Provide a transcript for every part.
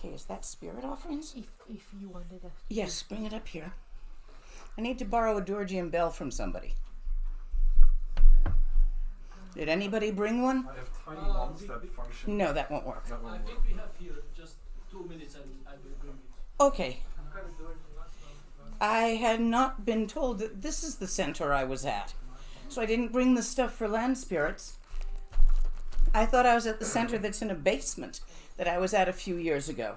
Okay, is that spirit offerings? If you wanted it. Yes, bring it up here. I need to borrow a Georgian bell from somebody. Did anybody bring one? I have tiny ones that function. No, that won't work. That won't I work. think we have here just 2 minutes and I will bring it. Okay. I had not been told that this is the center I was at. So I didn't bring the stuff for land spirits. I thought I was at the center that's in a basement that I was at a few years ago.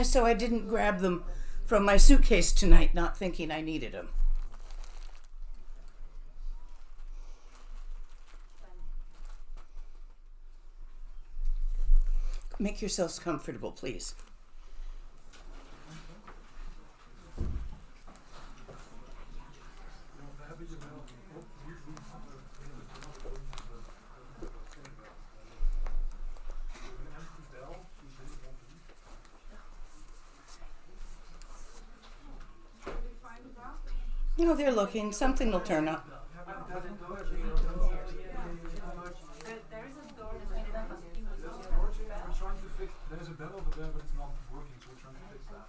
So I didn't grab them from my suitcase tonight, not thinking I needed them. Make yourselves comfortable, please. You know, they're looking. Something will turn up. There's a bell over there, but it's not working, so we're trying to fix that.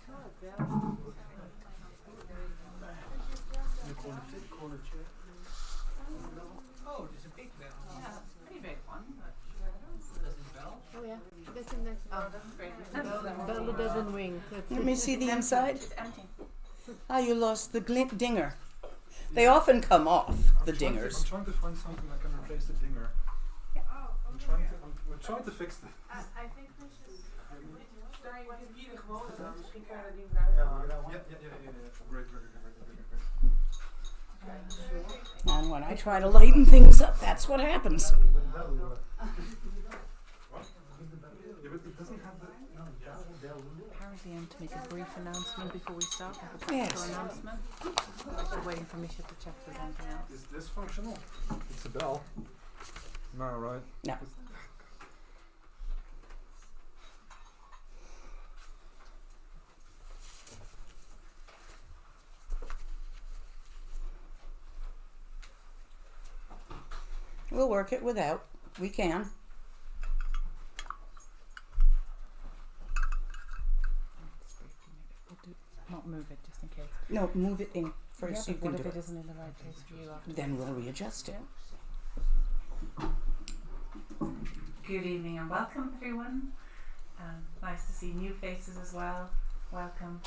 Corner chair. Oh, there's a big bell. Yeah, pretty big one. Does it bell? Oh yeah, that's in next. Oh, that's great. Bell doesn't ring. Let me see the inside. It's empty. Ah, you lost the dinger. They often come off, the dingers. I'm trying to find something that can replace the dinger. Yeah, oh, We're trying to fix it. I think we should. Sta je hier gewoon aan? Misschien kan je dat ding eruit halen. Yeah. Great. And when I try to lighten things up, that's what happens. Yeah, but it doesn't have the... Apparently I'm to make a brief announcement before we start. Yes. Announcement. We're waiting for Misha to check if there's anything else. Is this functional? It's a bell. No, right? No. We'll work it without. We can. Not move it, just in case. No, move it in first. Yeah, You but can what do if it it. isn't in the right place for you after? Then we'll readjust it. Good evening and welcome everyone. Nice to see new faces as well. Welcome.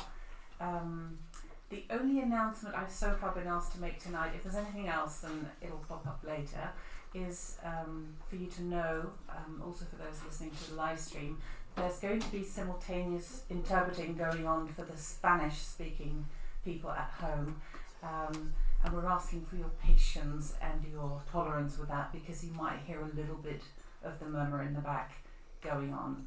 The only announcement I've so far been asked to make tonight, if there's anything else then it'll pop up later, is for you to know, also for those listening to the live stream, there's going to be simultaneous interpreting going on for the Spanish speaking people at home. And we're asking for your patience and your tolerance with that, because you might hear a little bit of the murmur in the back going on.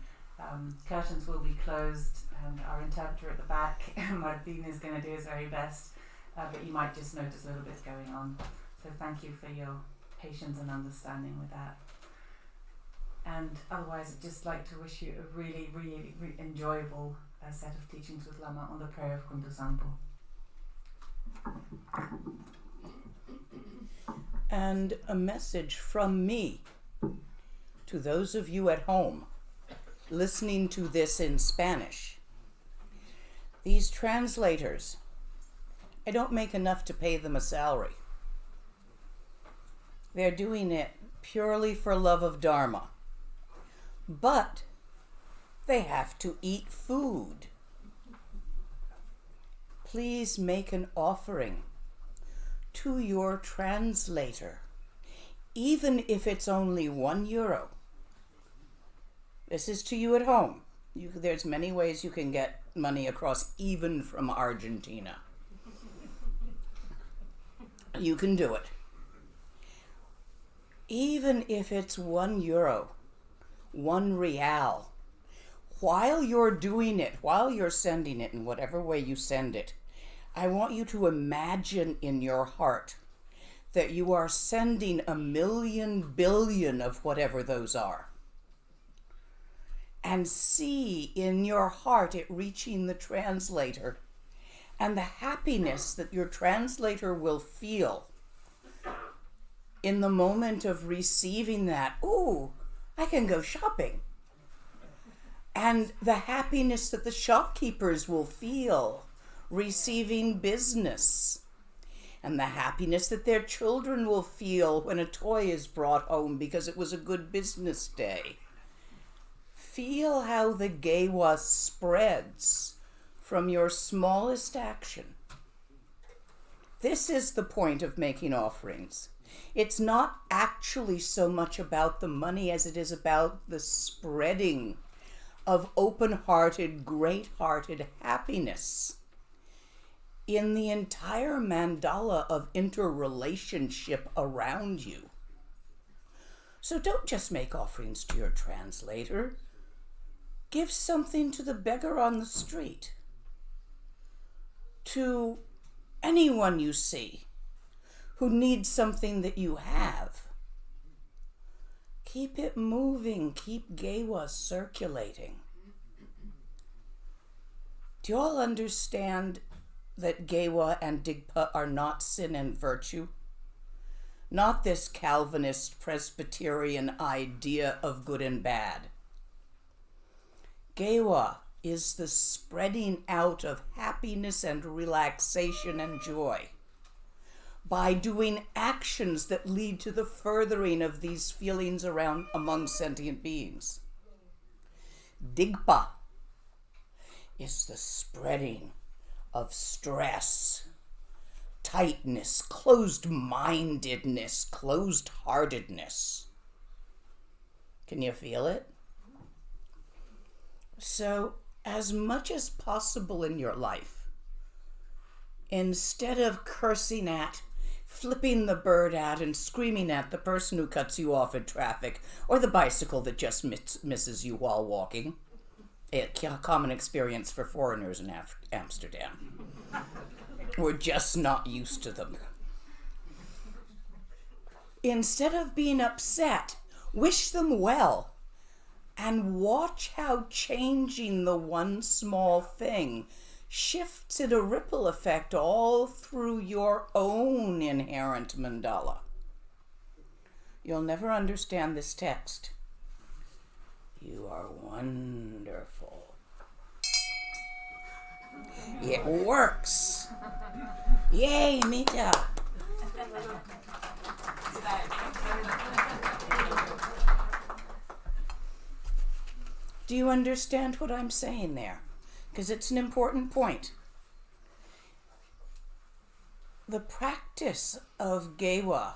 Curtains will be closed and our interpreter at the back, Martin, is going to do his very best, but you might just notice a little bit going on. So thank you for your patience and understanding with that. And otherwise, I'd just like to wish you a really, really, really enjoyable set of teachings with Lama on the prayer of Kuntuzangpo. And a message from me to those of you at home listening to this in Spanish. These translators, I don't make enough to pay them a salary. They're doing it purely for love of Dharma. But they have to eat food. Please make an offering to your translator, even if it's only €1. This is to you at home. There's many ways you can get money across, even from Argentina. You can do it. Even if it's €1, €1, while you're doing it, while you're sending it in whatever way you send it, I want you to imagine in your heart that you are sending 1,000,000 billion of whatever those are. And see in your heart it reaching the translator and the happiness that your translator will feel in the moment of receiving that, ooh, I can go shopping. And the happiness that the shopkeepers will feel receiving business. And the happiness that their children will feel when a toy is brought home because it was a good business day. Feel how the Gewa spreads from your smallest action. This is the point of making offerings. It's not actually so much about the money as it is about the spreading of open-hearted, great-hearted happiness in the entire mandala of interrelationship around you. So don't just make offerings to your translator. Give something to the beggar on the street, to anyone you see who needs something that you have. Keep it moving. Keep Gewa circulating. Do you all understand that Gewa and Digpa are not sin and virtue? Not this Calvinist Presbyterian idea of good and bad. Gewa is the spreading out of happiness and relaxation and joy by doing actions that lead to the furthering of these feelings around among sentient beings. Digpa is the spreading of stress, tightness, closed-mindedness, closed-heartedness. Can you feel it? So, as much as possible in your life, instead of cursing at, flipping the bird at, and screaming at the person who cuts you off in traffic, or the bicycle that just misses you while walking, a common experience for foreigners in Amsterdam. We're just not used to them. Instead of being upset, wish them well. And watch how changing the one small thing shifts in a ripple effect all through your own inherent mandala. You'll never understand this text. You are wonderful. It works. Yay, Mita. Do you understand what I'm saying there? Because it's an important point. The practice of Gewa,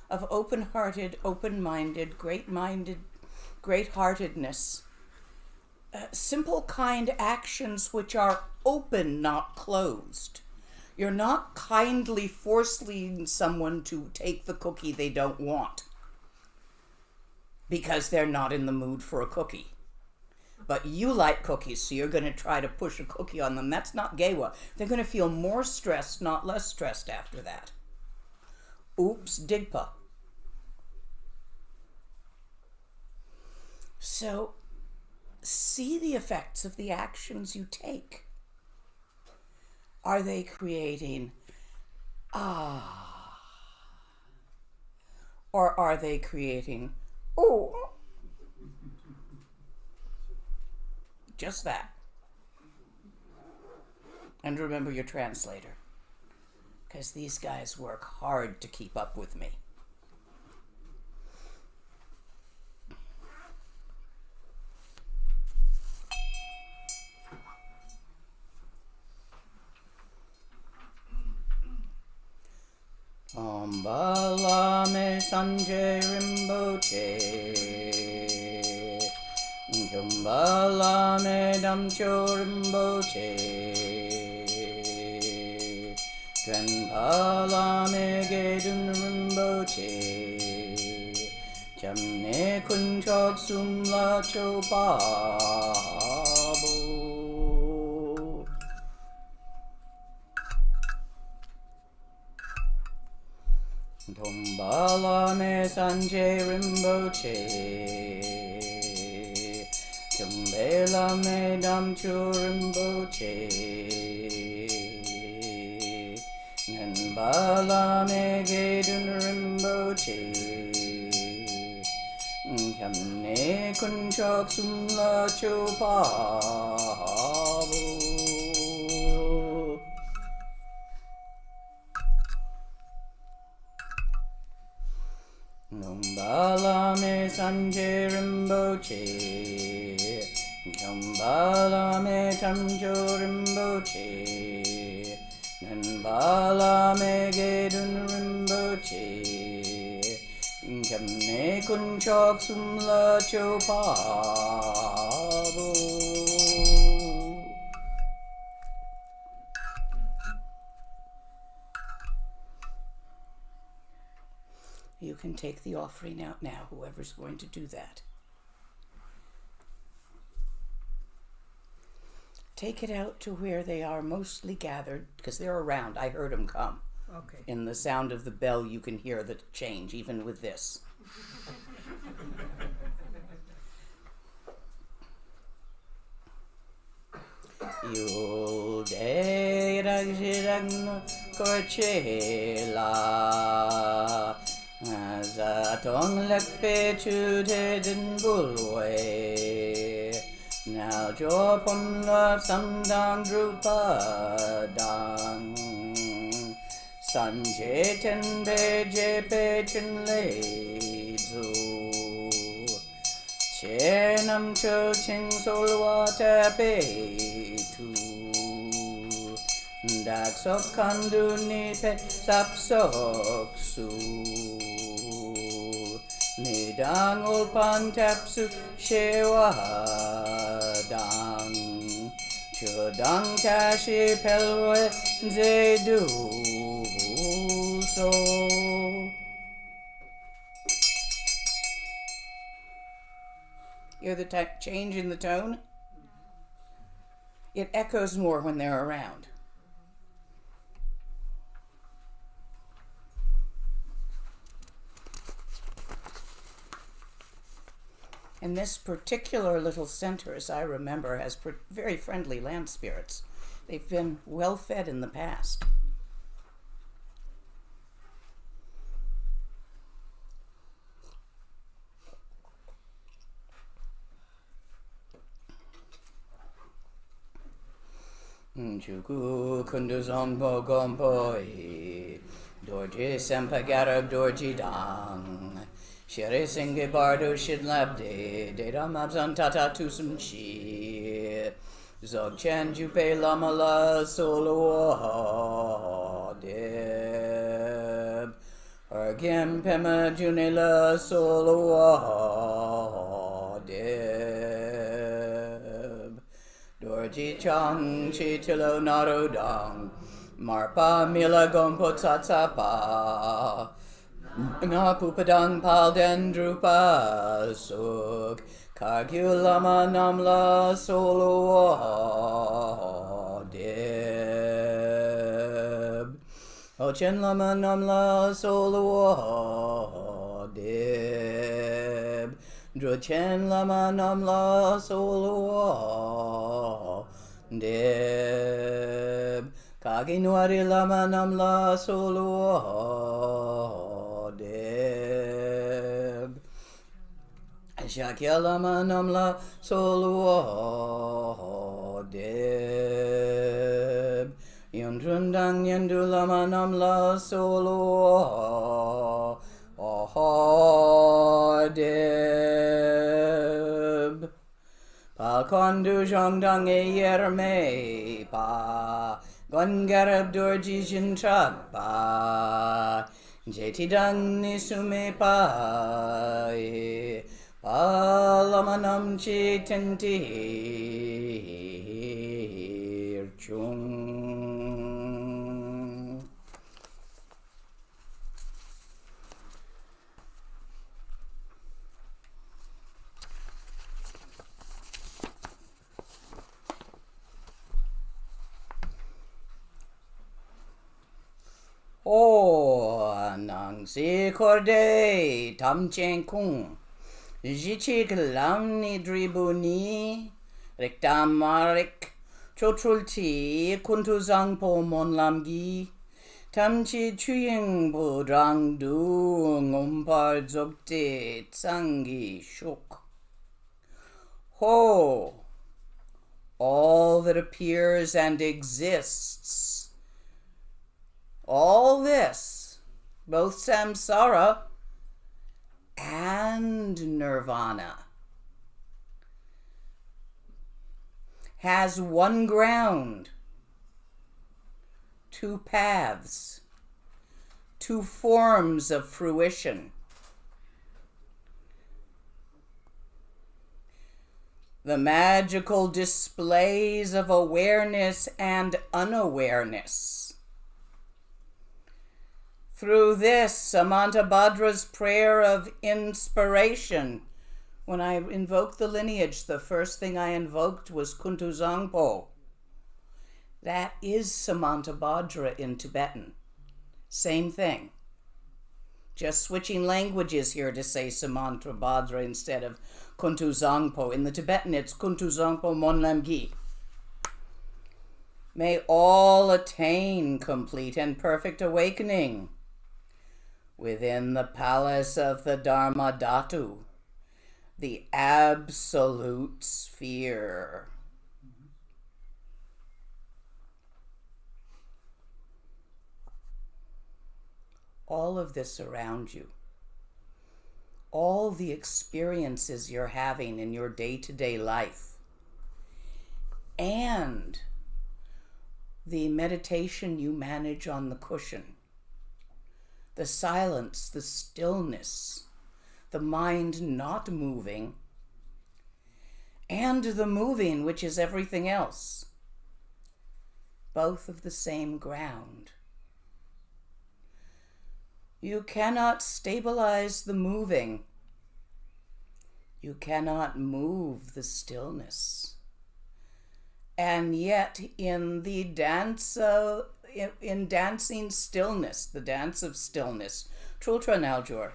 of open-hearted, open-minded, great-heartedness, simple, kind actions which are open, not closed. You're not kindly forcing someone to take the cookie they don't want because they're not in the mood for a cookie. But you like cookies, so you're going to try to push a cookie on them. That's not Gewa. They're going to feel more stressed, not less stressed after that. Oops, Digpa. So, see the effects of the actions you take. Are they creating or are they creating oh? Just that. And remember your translator, because these guys work hard to keep up with me. Ambala me sanje rimboche. Kumbala me damcho rimboche. Drenpala me gedun rimboche. Jamne kunchok sumla chopabo. Tombala me sanje rimboche. Kumbela me damcho rimboche. Bala me gedun rimboche. Kamne kunchok sumla chopabu. Bala me sanje rimboche. Bala me tamjo rimboche. Bala me gedun rimboche. Kamne kunchok sumla chopabu. You can take the offering out now, whoever's going to do that. Take it out to where they are mostly gathered, because they're around. I heard them come. Okay. In the sound of the bell, you can hear the change, even with this. Yul de ragiragno korchela Zatong lekpe chude din bulwe Now jo pon la samdang drupa dang Sanje ten beje pe chen le zu Che nam cho ching sol wa ta pe tu Dak sok kandu ni pe sap sok su Ni dang ol pan tap su shewa dang Cho dang ta shi pelwe ze du so Hear the change in the tone? It echoes more when they're around. And this particular little center, as I remember, has very friendly land spirits. They've been well fed in the past. Chuku Kuntuzangpo gompoi Dorji sempagarab dorji dang Shere singe bardo shidlabde Dedam abzan tata tusum chi Dzogchen jupe lamala solo deb Argem pema junela solo deb Dorji chang chi tilo naro dang Marpa mila gompo tsatsapa Na pupadang pal dendrupa suk Kagulama namla solo deb Ochen lama namla solo deb Drochen lama namla solo deb Kaginwari lama namla solo deb Shakya lama namla solo deb Yundrundang yendu lama namla solo deb Palkondu jongdang e yerme pa Gongarab dorji jinchakpa Jetidang nisume pa Palamanam chi tentir chung nang si korde tam chen kung Jichik lamni dribuni Riktamarik Chotrulti Kuntuzangpo monlamgi Tamchi chuying bu rang du ngompar dzogte tsangi shuk. Ho, all that appears and exists, all this, both samsara and nirvana, has one ground, two paths, two forms of fruition. The magical displays of awareness and unawareness. Through this, Samantabhadra's prayer of inspiration, when I invoked the lineage, the first thing I invoked was Kuntuzangpo. That is Samantabhadra in Tibetan. Same thing. Just switching languages here to say Samantabhadra instead of Kuntuzangpo. In the Tibetan, it's Kuntuzangpo Monlamgi. May all attain complete and perfect awakening within the palace of the Dharma Dhatu, the absolute sphere. All of this around you, all the experiences you're having in your day-to-day life, and the meditation you manage on the cushion, the silence, the stillness, the mind not moving, and the moving, which is everything else, both of the same ground. You cannot stabilize the moving. You cannot move the stillness. And yet, in the dance in dancing stillness, the dance of stillness, Trultra Naljur,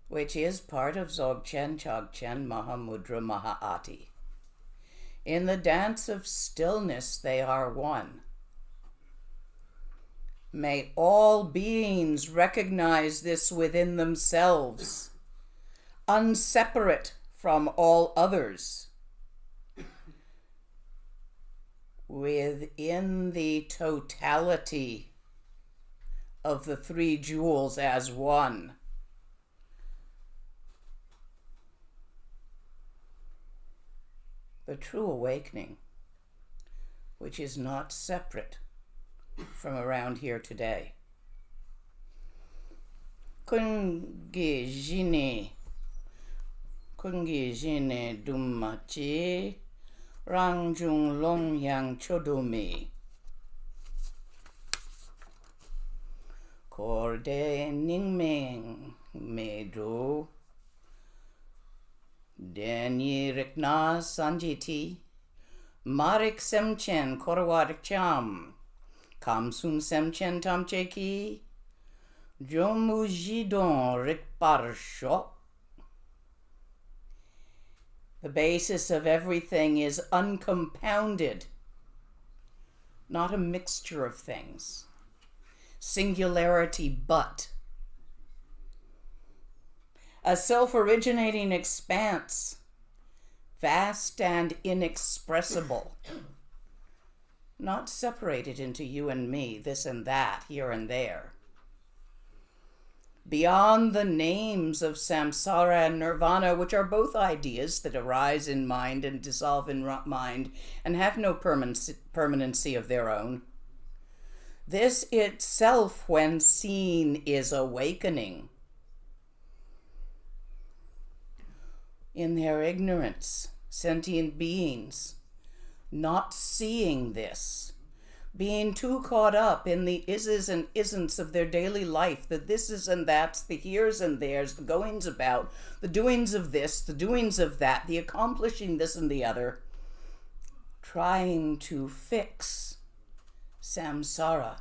which is part of Dzogchen, Chogchen, Mahamudra, Mahaati. In the dance of stillness, they are one. May all beings recognize this within themselves, unseparate from all others, within the totality of the three jewels as one. The true awakening, which is not separate from around here today. Kungi jine dummachi rangjung long yang chodumi korde ningmeng medu deni rikna sanjiti marik semchen korwarik cham Kamsun semchen tamcheki, jomu jidon rikparsho. The basis of everything is uncompounded, not a mixture of things. Singularity but. A self-originating expanse, vast and inexpressible. Not separated into you and me, this and that, here and there. Beyond the names of samsara and nirvana, which are both ideas that arise in mind and dissolve in mind and have no permanency of their own. This itself, when seen, is awakening. In their ignorance, sentient beings, not seeing this, being too caught up in the ises and isn'ts of their daily life, the thises and that's, the heres and theres, the goings about, the doings of this, the doings of that, the accomplishing this and the other, trying to fix samsara.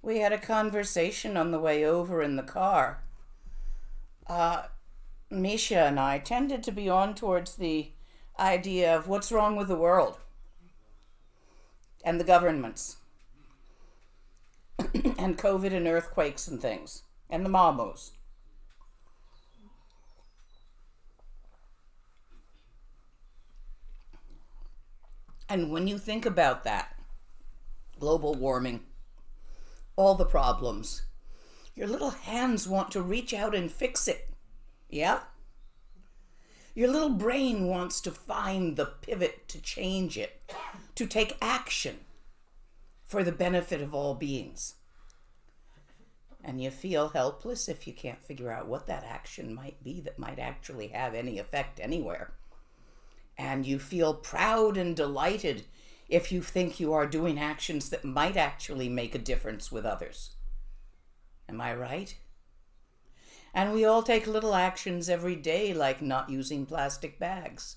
We had a conversation on the way over in the car. Misha and I tended to be on towards the idea of what's wrong with the world and the governments and COVID and earthquakes and things, and the mamos. And when you think about that, global warming, all the problems, your little hands want to reach out and fix it. Yeah? Your little brain wants to find the pivot to change it, to take action for the benefit of all beings. And you feel helpless if you can't figure out what that action might be that might actually have any effect anywhere. And you feel proud and delighted if you think you are doing actions that might actually make a difference with others. Am I right? And we all take little actions every day, like not using plastic bags,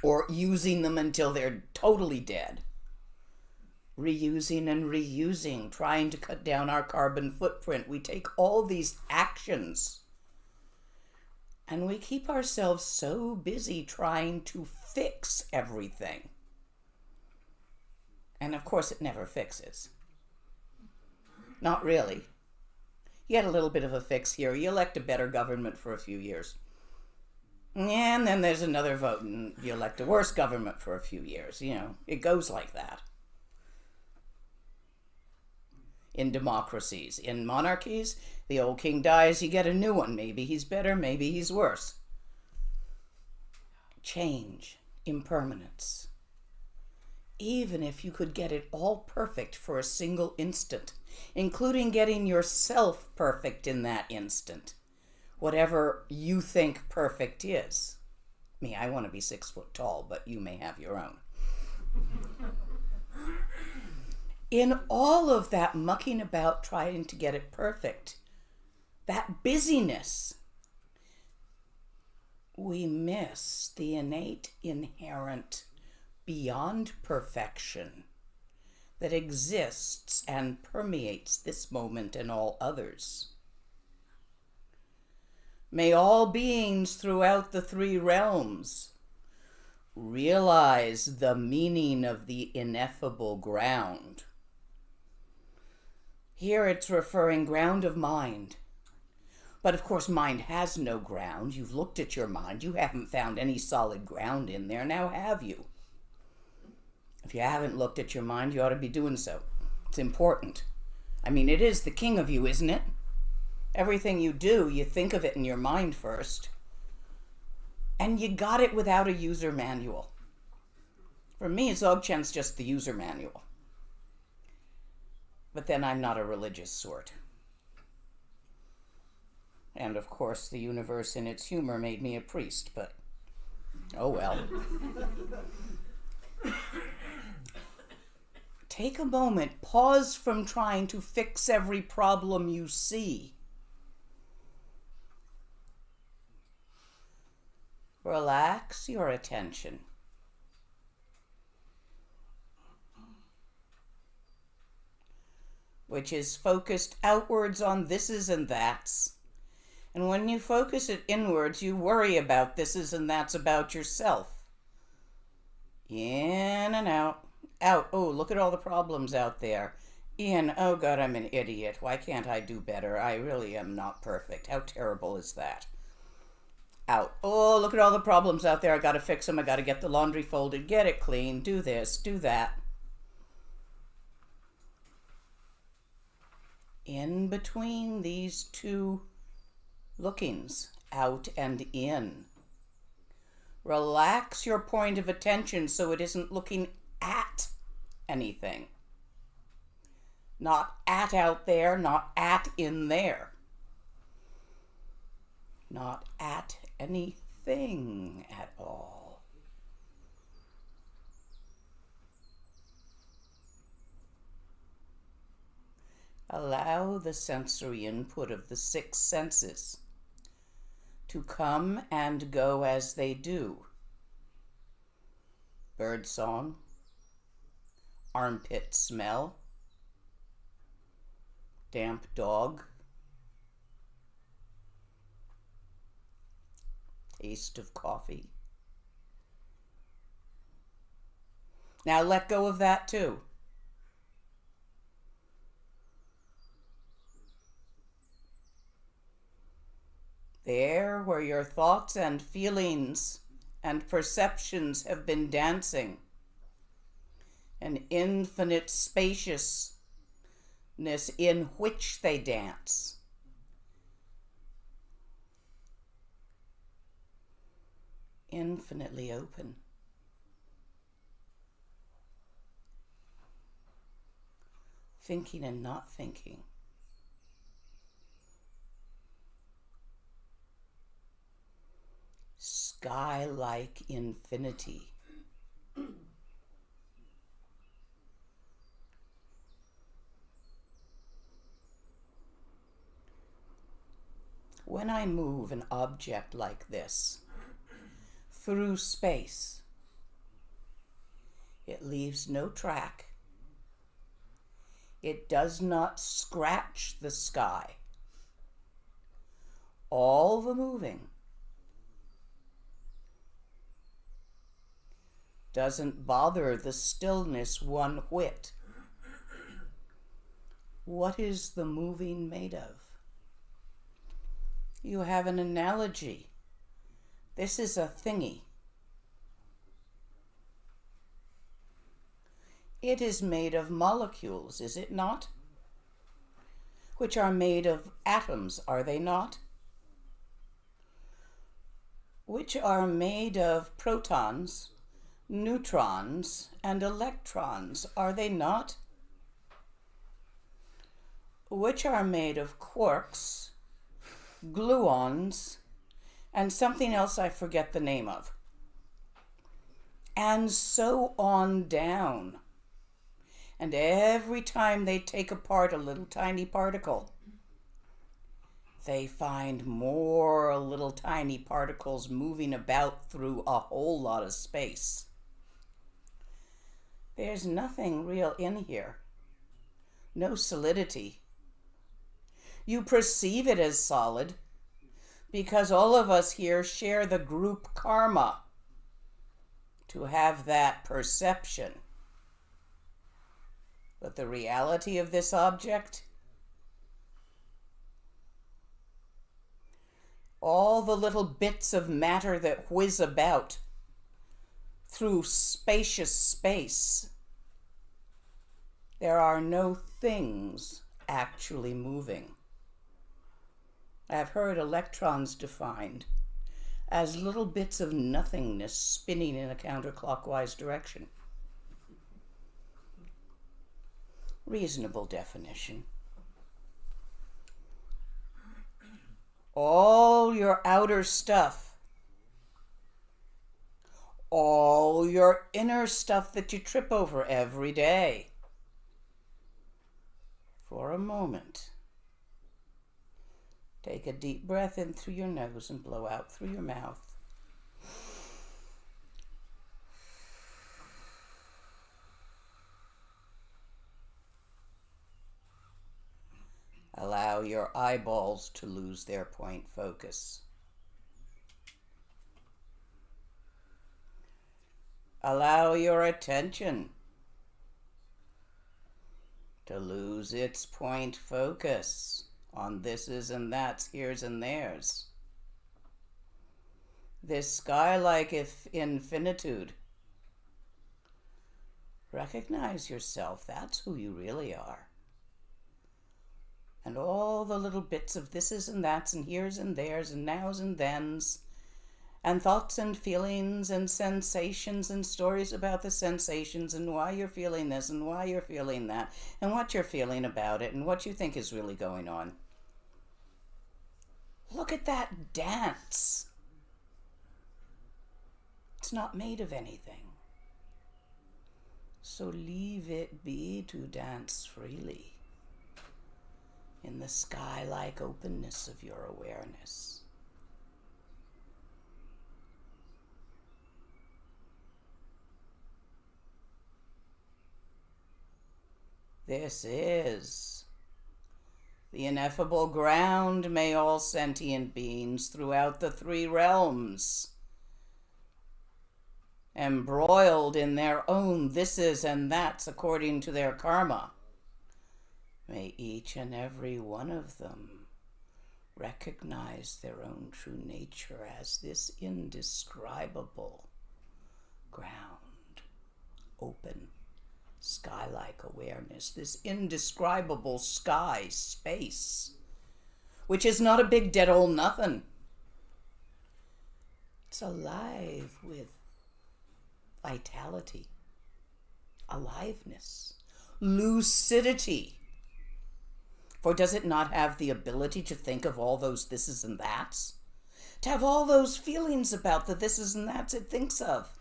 or using them until they're totally dead. Reusing and reusing, trying to cut down our carbon footprint. We take all these actions, and we keep ourselves so busy trying to fix everything. And of course, it never fixes. Not really. You get a little bit of a fix here. You elect a better government for a few years. And then there's another vote and you elect a worse government for a few years. You know, it goes like that. In democracies. In monarchies, the old king dies, you get a new one. Maybe he's better, maybe he's worse. Change, impermanence. Even if you could get it all perfect for a single instant, including getting yourself perfect in that instant, whatever you think perfect is. Me, I want to be 6 foot tall, but you may have your own. In all of that mucking about trying to get it perfect, that busyness, we miss the innate, inherent, beyond perfection that exists and permeates this moment and all others. May all beings throughout the 3 realms realize the meaning of the ineffable ground. Here it's referring ground of mind. But of course mind has no ground. You've looked at your mind. You haven't found any solid ground in there. Now have you? If you haven't looked at your mind, you ought to be doing so. It's important. I mean, it is the king of you, isn't it? Everything you do, you think of it in your mind first. And you got it without a user manual. For me, Dzogchen's just the user manual. But then I'm not a religious sort. And of course, the universe in its humor made me a priest, but oh well. Take a moment, pause from trying to fix every problem you see. Relax your attention. Which is focused outwards on thises and that's. And when you focus it inwards, you worry about thises and that's about yourself. In and out. Out. Oh, look at all the problems out there. In. Oh, God, I'm an idiot. Why can't I do better? I really am not perfect. How terrible is that? Out. Oh, look at all the problems out there. I got to fix them. I got to get the laundry folded, get it clean, do this, do that. In between these 2 lookings, out and in. Relax your point of attention so it isn't looking at anything. Not at out there, not at in there. Not at anything at all. Allow the sensory input of the 6 senses to come and go as they do. Bird song, armpit smell, damp dog, taste of coffee. Now let go of that too. There where your thoughts and feelings and perceptions have been dancing, an infinite spaciousness in which they dance. Infinitely open. Thinking and not thinking. Sky-like infinity. When I move an object like this through space, it leaves no track. It does not scratch the sky. All the moving doesn't bother the stillness one whit. What is the moving made of? You have an analogy. This is a thingy. It is made of molecules, is it not? Which are made of atoms, are they not? Which are made of protons, neutrons, and electrons, are they not? Which are made of quarks, gluons, and something else I forget the name of. And so on down. And every time they take apart a little tiny particle, they find more little tiny particles moving about through a whole lot of space. There's nothing real in here. No solidity. You perceive it as solid because all of us here share the group karma to have that perception. But the reality of this object, all the little bits of matter that whiz about through spacious space, there are no things actually moving. I've heard electrons defined as little bits of nothingness spinning in a counterclockwise direction. Reasonable definition. All your outer stuff, all your inner stuff that you trip over every day. For a moment, take a deep breath in through your nose and blow out through your mouth. Allow your eyeballs to lose their point focus. Allow your attention to lose its point focus on thises and that's, here's and there's. This sky-like infinitude. Recognize yourself. That's who you really are. And all the little bits of thises and that's and here's and there's and nows and thens and thoughts and feelings and sensations and stories about the sensations and why you're feeling this and why you're feeling that and what you're feeling about it and what you think is really going on. Look at that dance. It's not made of anything. So leave it be to dance freely in the sky-like openness of your awareness. This is the ineffable ground may all sentient beings throughout the three realms, embroiled in their own thises and that's according to their karma. May each and every one of them recognize their own true nature as this indescribable ground, open, sky-like awareness, this indescribable sky space, which is not a big dead old nothing. It's alive with vitality, aliveness, lucidity. For does it not have the ability to think of all those thises and that's? To have all those feelings about the thises and that's it thinks of?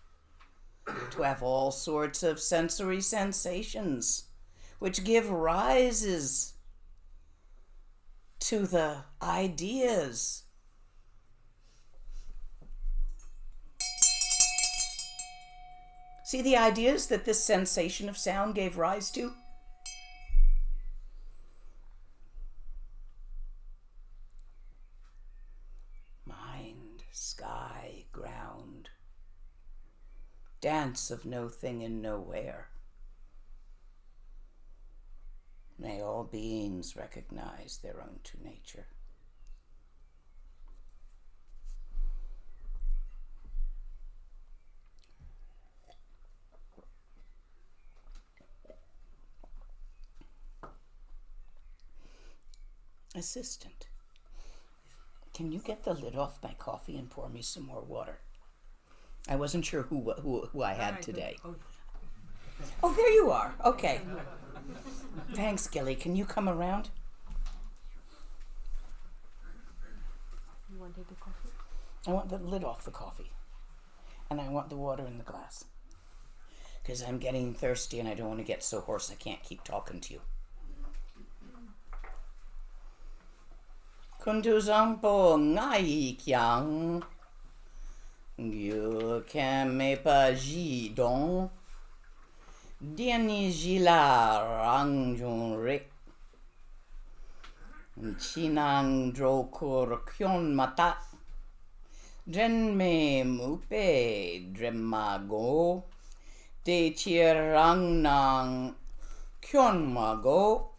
To have all sorts of sensory sensations which give rises to the ideas. See the ideas that this sensation of sound gave rise to? Mind, sky, ground. Dance of no thing and nowhere. May all beings recognize their own true nature. Assistant, can you get the lid off my coffee and pour me some more water? I wasn't sure who I had today. Oh, there you are. Okay. Thanks, Gilly. Can you come around? You wanted the coffee? I want the lid off the coffee. And I want the water in the glass. Because I'm getting thirsty and I don't want to get so hoarse I can't keep talking to you. Kuntuzangpo ngai kyang. You can me pa ji don. Diani jila rangjun rik. Chinang drokur kyon mata. Dren me mupe dremago. De chirang nang kyon mago.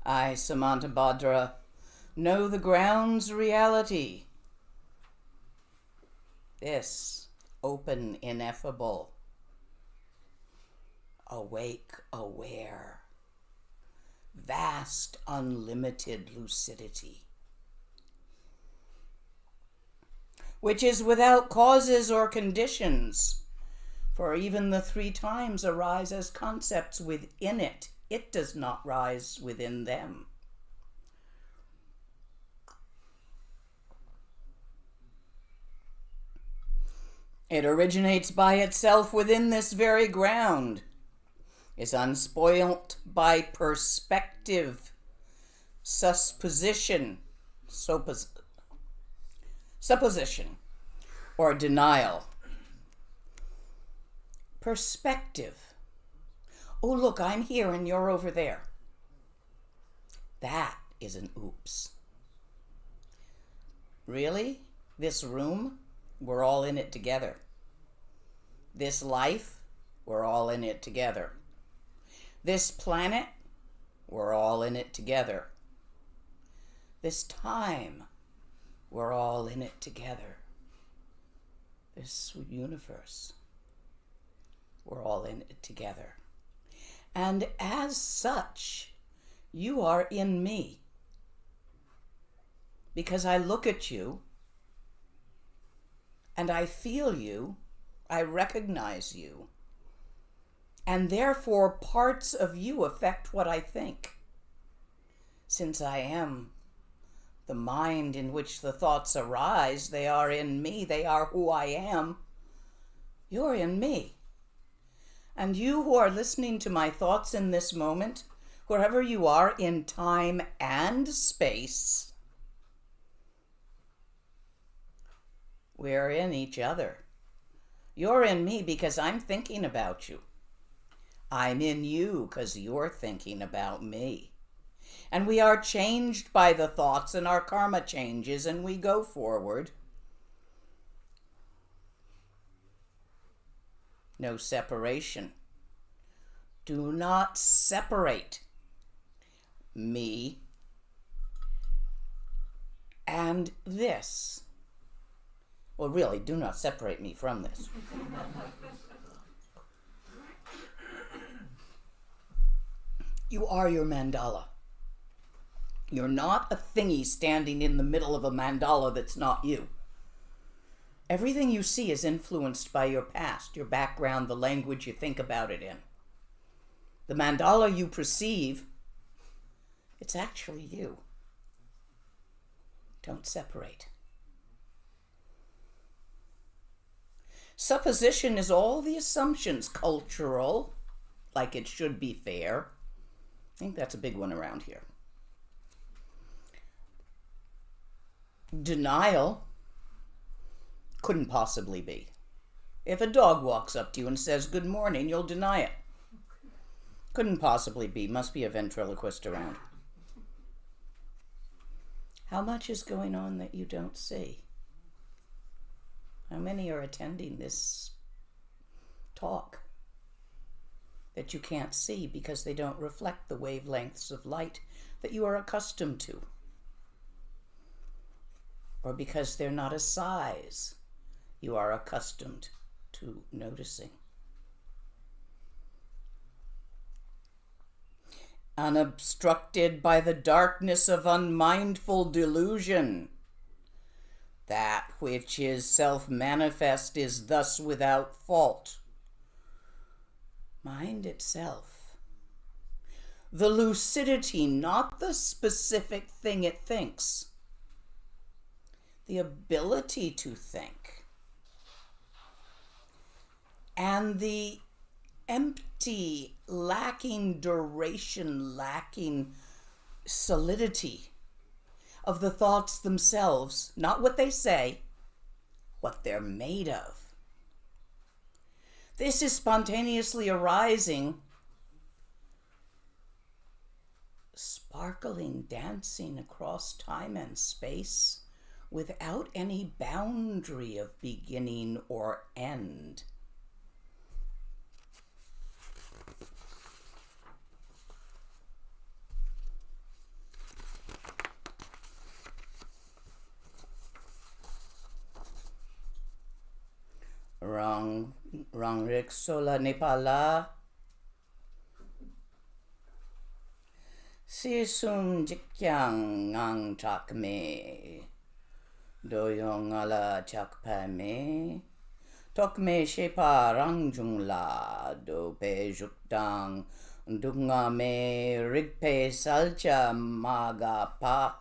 I, Samantabhadra, know the ground's reality. This open, ineffable, awake, aware, vast, unlimited lucidity, which is without causes or conditions, for even the 3 times arise as concepts within it. It does not rise within them. It originates by itself within this very ground, is unspoilt by perspective, supposition, or denial. Perspective. Oh, look, I'm here and you're over there. That is an oops. Really? This room? We're all in it together. This life? We're all in it together. This planet? We're all in it together. This time? We're all in it together. This universe? We're all in it together. And as such, you are in me. Because I look at you, and I feel you, I recognize you, and therefore parts of you affect what I think. Since I am the mind in which the thoughts arise, they are in me, they are who I am. You're in me. And you who are listening to my thoughts in this moment, wherever you are in time and space, we're in each other. You're in me because I'm thinking about you. I'm in you because you're thinking about me. And we are changed by the thoughts, and our karma changes and we go forward. no separation. Do not separate me and this. Well, really, do not separate me from this. You are your mandala. You're not a thingy standing in the middle of a mandala that's not you. Everything you see is influenced by your past, your background, the language you think about it in. The mandala you perceive, it's actually you. Don't separate. Supposition is all the assumptions, cultural, like it should be fair. I think that's a big one around here. Denial couldn't possibly be. If a dog walks up to you and says good morning, you'll deny it. Couldn't possibly be. Must be a ventriloquist around. How much is going on that you don't see? How many are attending this talk that you can't see because they don't reflect the wavelengths of light that you are accustomed to? Or because they're not a size you are accustomed to noticing. Unobstructed by the darkness of unmindful delusion, that which is self-manifest is thus without fault. Mind itself. The lucidity, not the specific thing it thinks. The ability to think. And the empty, lacking duration, lacking solidity of the thoughts themselves, not what they say, what they're made of. This is spontaneously arising, sparkling, dancing across time and space without any boundary of beginning or end. Rang Rik Sola Nepala Si Sum Jikyang Ngang Chak Me Doyong Ala Chak Pa Me Tok Me Shepa Rang Jung La Do Pe Juk Dang Dunga Me Rig Pe Salcha Maga Pa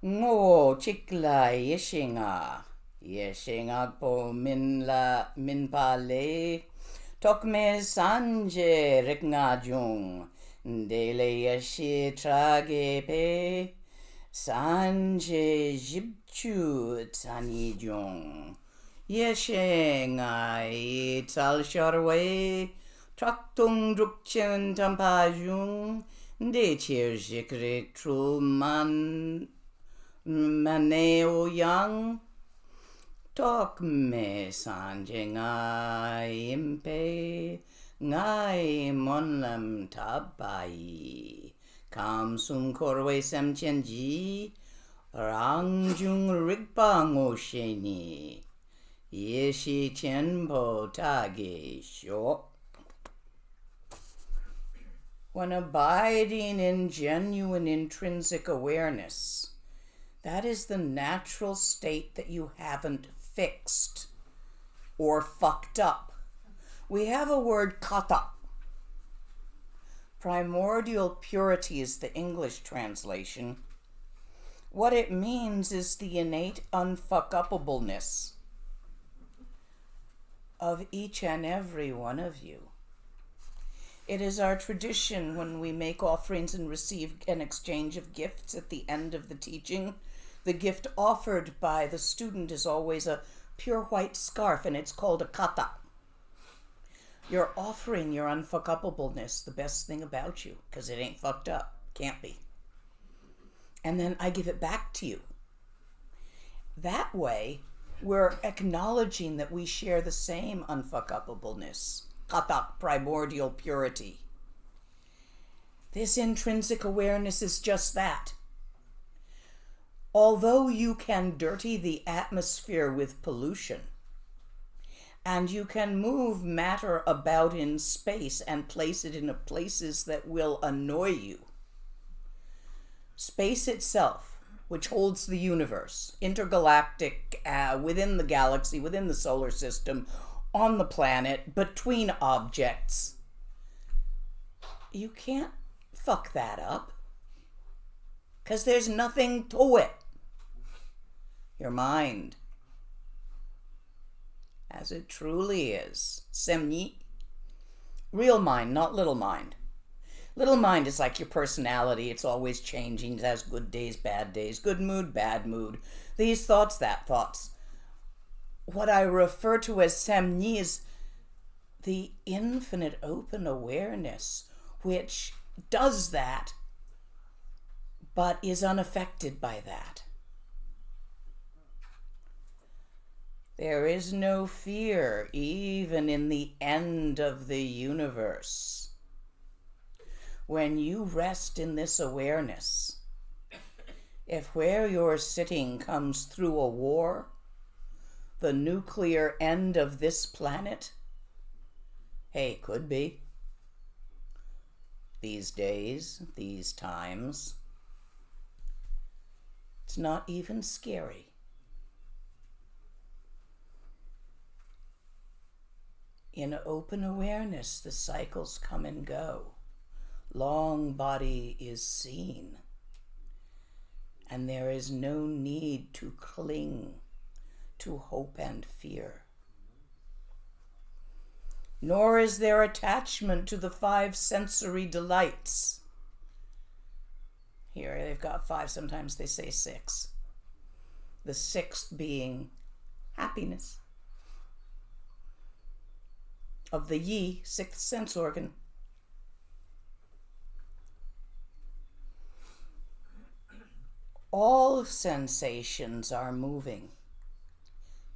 Ngo Chikla Yeshinga Yeshingakpo min pa le tokme sanje riknga jung dele yeshi trage pe sanje jibchu tsani jung yeshinga ital sharwe traktung drukchen tampa jung de chir jikrik tru man maneo yang Tok me sanje ngai impe ngai monlam tabai kam sum korwe sem chenji rangjung rigpa ngosheni yeshi chenpo tage sho. When abiding in genuine intrinsic awareness, that is the natural state that you haven't fixed or fucked up. We have a word kata. Primordial purity is the English translation. What it means is the innate unfuck-upableness of each and every one of you. It is our tradition when we make offerings and receive an exchange of gifts at the end of the teaching. The gift offered by the student is always a pure white scarf, and it's called a kata. You're offering your unfuck-upableness, the best thing about you, because it ain't fucked up. Can't be. And then I give it back to you. That way, We're acknowledging that we share the same unfuck-upableness, katak, primordial purity. This intrinsic awareness is just that. Although you can dirty the atmosphere with pollution, and you can move matter about in space and place it in places that will annoy you, space itself, which holds the universe, intergalactic, within the galaxy, within the solar system, on the planet, between objects, you can't fuck that up, because there's nothing to it. Your mind, as it truly is, semni, real mind, not little mind. Little mind is like your personality. It's always changing. It has good days, bad days, good mood, bad mood, these thoughts, that thoughts. What I refer to as semni is the infinite open awareness, which does that, but is unaffected by that. There is no fear, even in the end of the universe. When you rest in this awareness, if where you're sitting comes through a war, the nuclear end of this planet, hey, could be. These days, these times, it's not even scary. In open awareness, the cycles come and go. Long body is seen, and there is no need to cling to hope and fear. Nor is there attachment to the 5 sensory delights. Here they've got 5, sometimes they say 6. The 6th being happiness. Of the yi, 6th sense organ. All sensations are moving,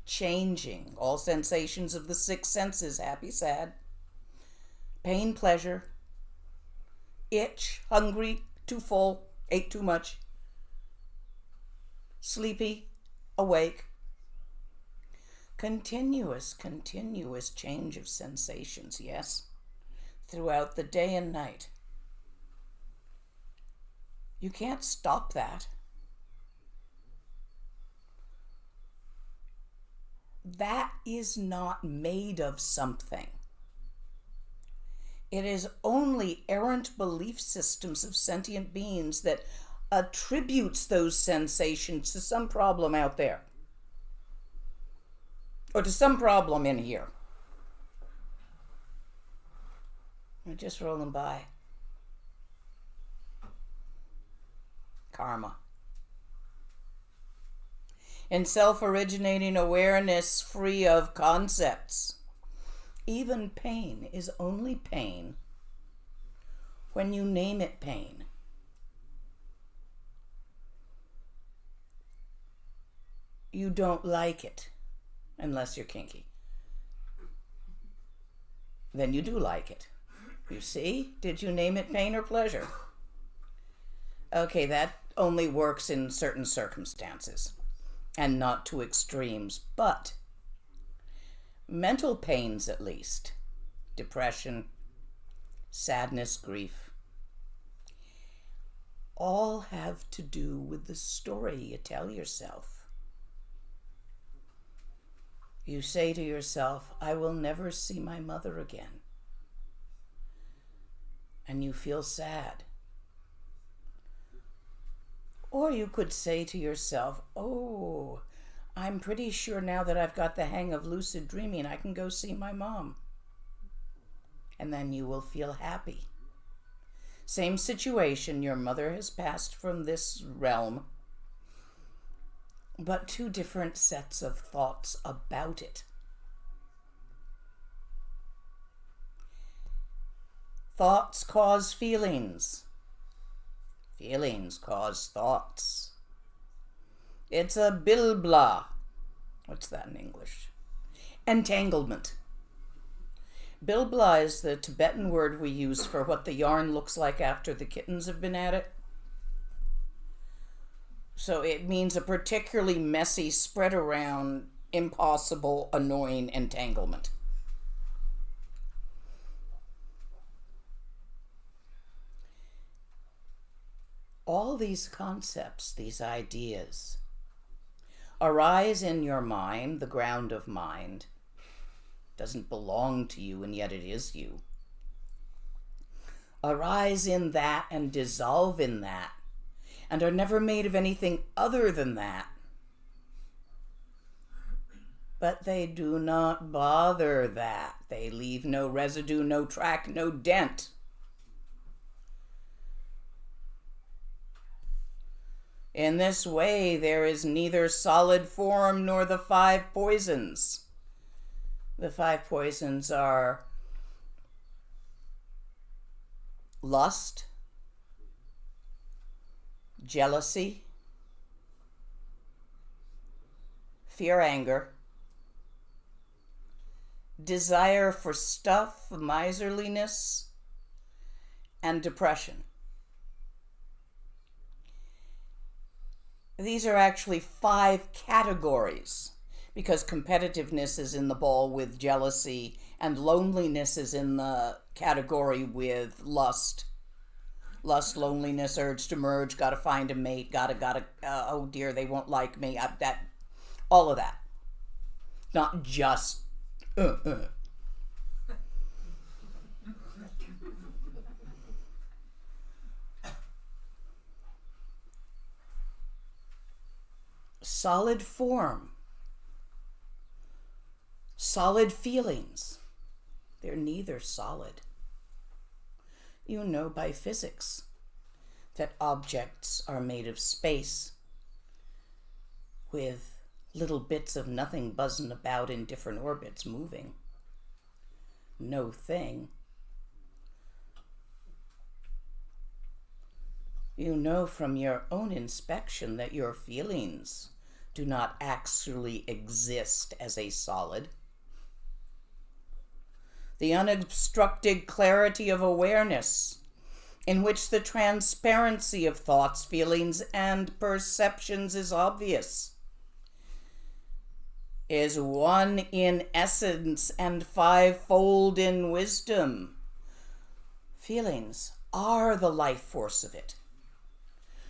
changing. All sensations of the 6 senses, happy, sad, pain, pleasure, itch, hungry, too full, ate too much, sleepy, awake. Continuous change of sensations, yes, throughout the day and night. You can't stop that. That is not made of something. It is only errant belief systems of sentient beings that attributes those sensations to some problem out there. Or to some problem in here. We're just rolling by. Karma. In self-originating awareness free of concepts, even pain is only pain when you name it pain. You don't like it. Unless you're kinky. Then you do like it. You see? Did you name it pain or pleasure? Okay, that only works in certain circumstances and not to extremes, but mental pains at least, depression, sadness, grief, all have to do with the story you tell yourself. You say to yourself, I will never see my mother again. And you feel sad. Or you could say to yourself, oh, I'm pretty sure now that I've got the hang of lucid dreaming, I can go see my mom. And then you will feel happy. Same situation, your mother has passed from this realm, but 2 different sets of thoughts about it. Thoughts cause feelings. Feelings cause thoughts. It's a bilbla. What's that in English? Entanglement. Bilbla is the Tibetan word we use for what the yarn looks like after the kittens have been at it. So it means a particularly messy, spread around, impossible, annoying entanglement. All these concepts, these ideas, arise in your mind, the ground of mind. Doesn't belong to you, and yet it is you. Arise in that and dissolve in that, and are never made of anything other than that. But they do not bother that. They leave no residue, no track, no dent. In this way, there is neither solid form nor the 5 poisons. The 5 poisons are lust, jealousy, fear, anger, desire for stuff, miserliness, and depression. These are actually 5 categories, because competitiveness is in the ball with jealousy, and loneliness is in the category with lust. Lust, loneliness, urge to merge, gotta find a mate, oh dear, they won't like me, all of that. Not just, Solid form, solid feelings, they're neither solid. You know by physics that objects are made of space with little bits of nothing buzzing about in different orbits moving. No thing. You know from your own inspection that your feelings do not actually exist as a solid. The unobstructed clarity of awareness, in which the transparency of thoughts, feelings, and perceptions is obvious, is one in essence and 5-fold in wisdom. Feelings are the life force of it.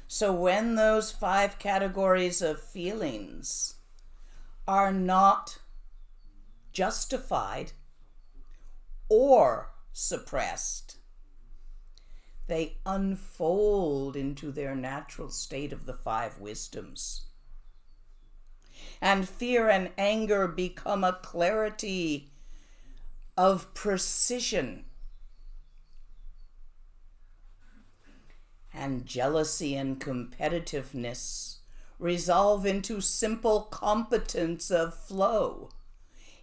So when those 5 categories of feelings are not justified or suppressed, they unfold into their natural state of the 5 wisdoms. And fear and anger become a clarity of precision. And jealousy and competitiveness resolve into simple competence of flow,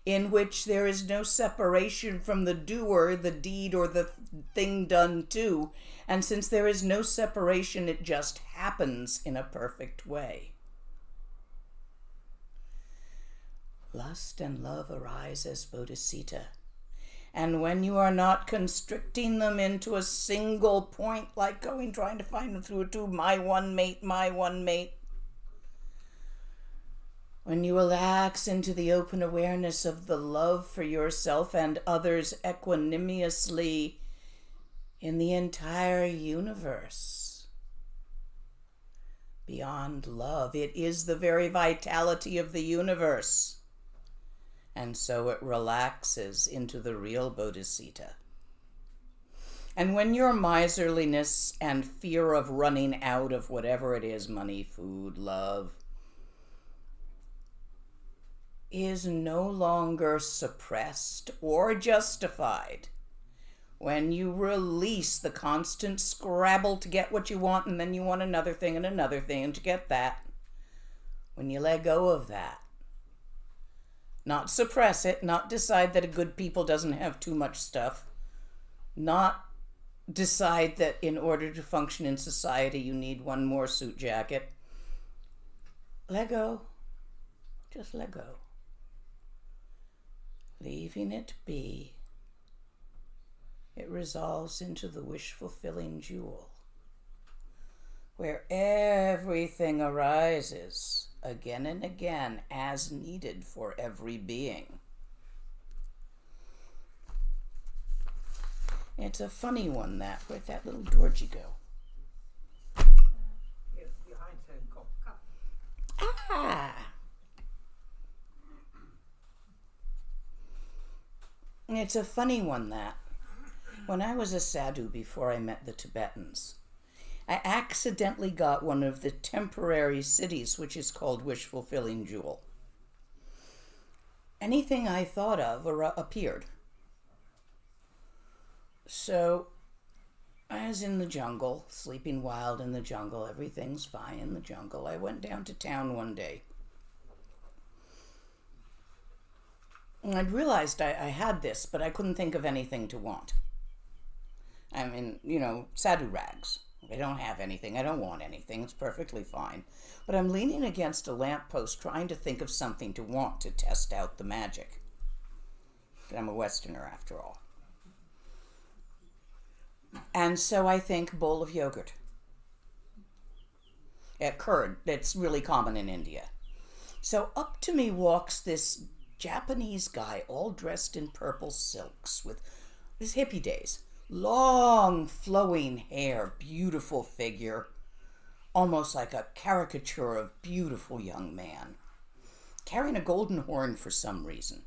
in which there is no separation from the doer, the deed, or the thing done to. And since there is no separation, it just happens in a perfect way. Lust and love arise as bodhisattva. And when you are not constricting them into a single point, like trying to find them through a tube, my one mate, when you relax into the open awareness of the love for yourself and others equanimously in the entire universe, beyond love, it is the very vitality of the universe. And so it relaxes into the real bodhisattva. And when your miserliness and fear of running out of whatever it is, money, food, love, is no longer suppressed or justified, when you release the constant scrabble to get what you want, and then you want another thing and to get that, when you let go of that, not suppress it, not decide that a good people doesn't have too much stuff, not decide that in order to function in society you need one more suit jacket. Let go. Just let go. Leaving it be. It resolves into the wish-fulfilling jewel, where everything arises again and again as needed for every being. It's a funny one, that. Where'd that little Georgie go? It's behind the cup. Ah! It's a funny one, that. When I was a sadhu before I met the Tibetans, I accidentally got one of the temporary cities, which is called Wish-Fulfilling Jewel. Anything I thought of appeared. So, I was in the jungle, sleeping wild in the jungle. Everything's fine in the jungle. I went down to town one day. And I'd realized I had this, but I couldn't think of anything to want. I mean, sadhu rags. I don't have anything. I don't want anything. It's perfectly fine. But I'm leaning against a lamppost trying to think of something to want to test out the magic. I'm a Westerner, after all. And so I think bowl of yogurt. Curd. That's really common in India. So up to me walks this Japanese guy all dressed in purple silks with his hippie days. Long flowing hair, beautiful figure, almost like a caricature of beautiful young man, carrying a golden horn for some reason.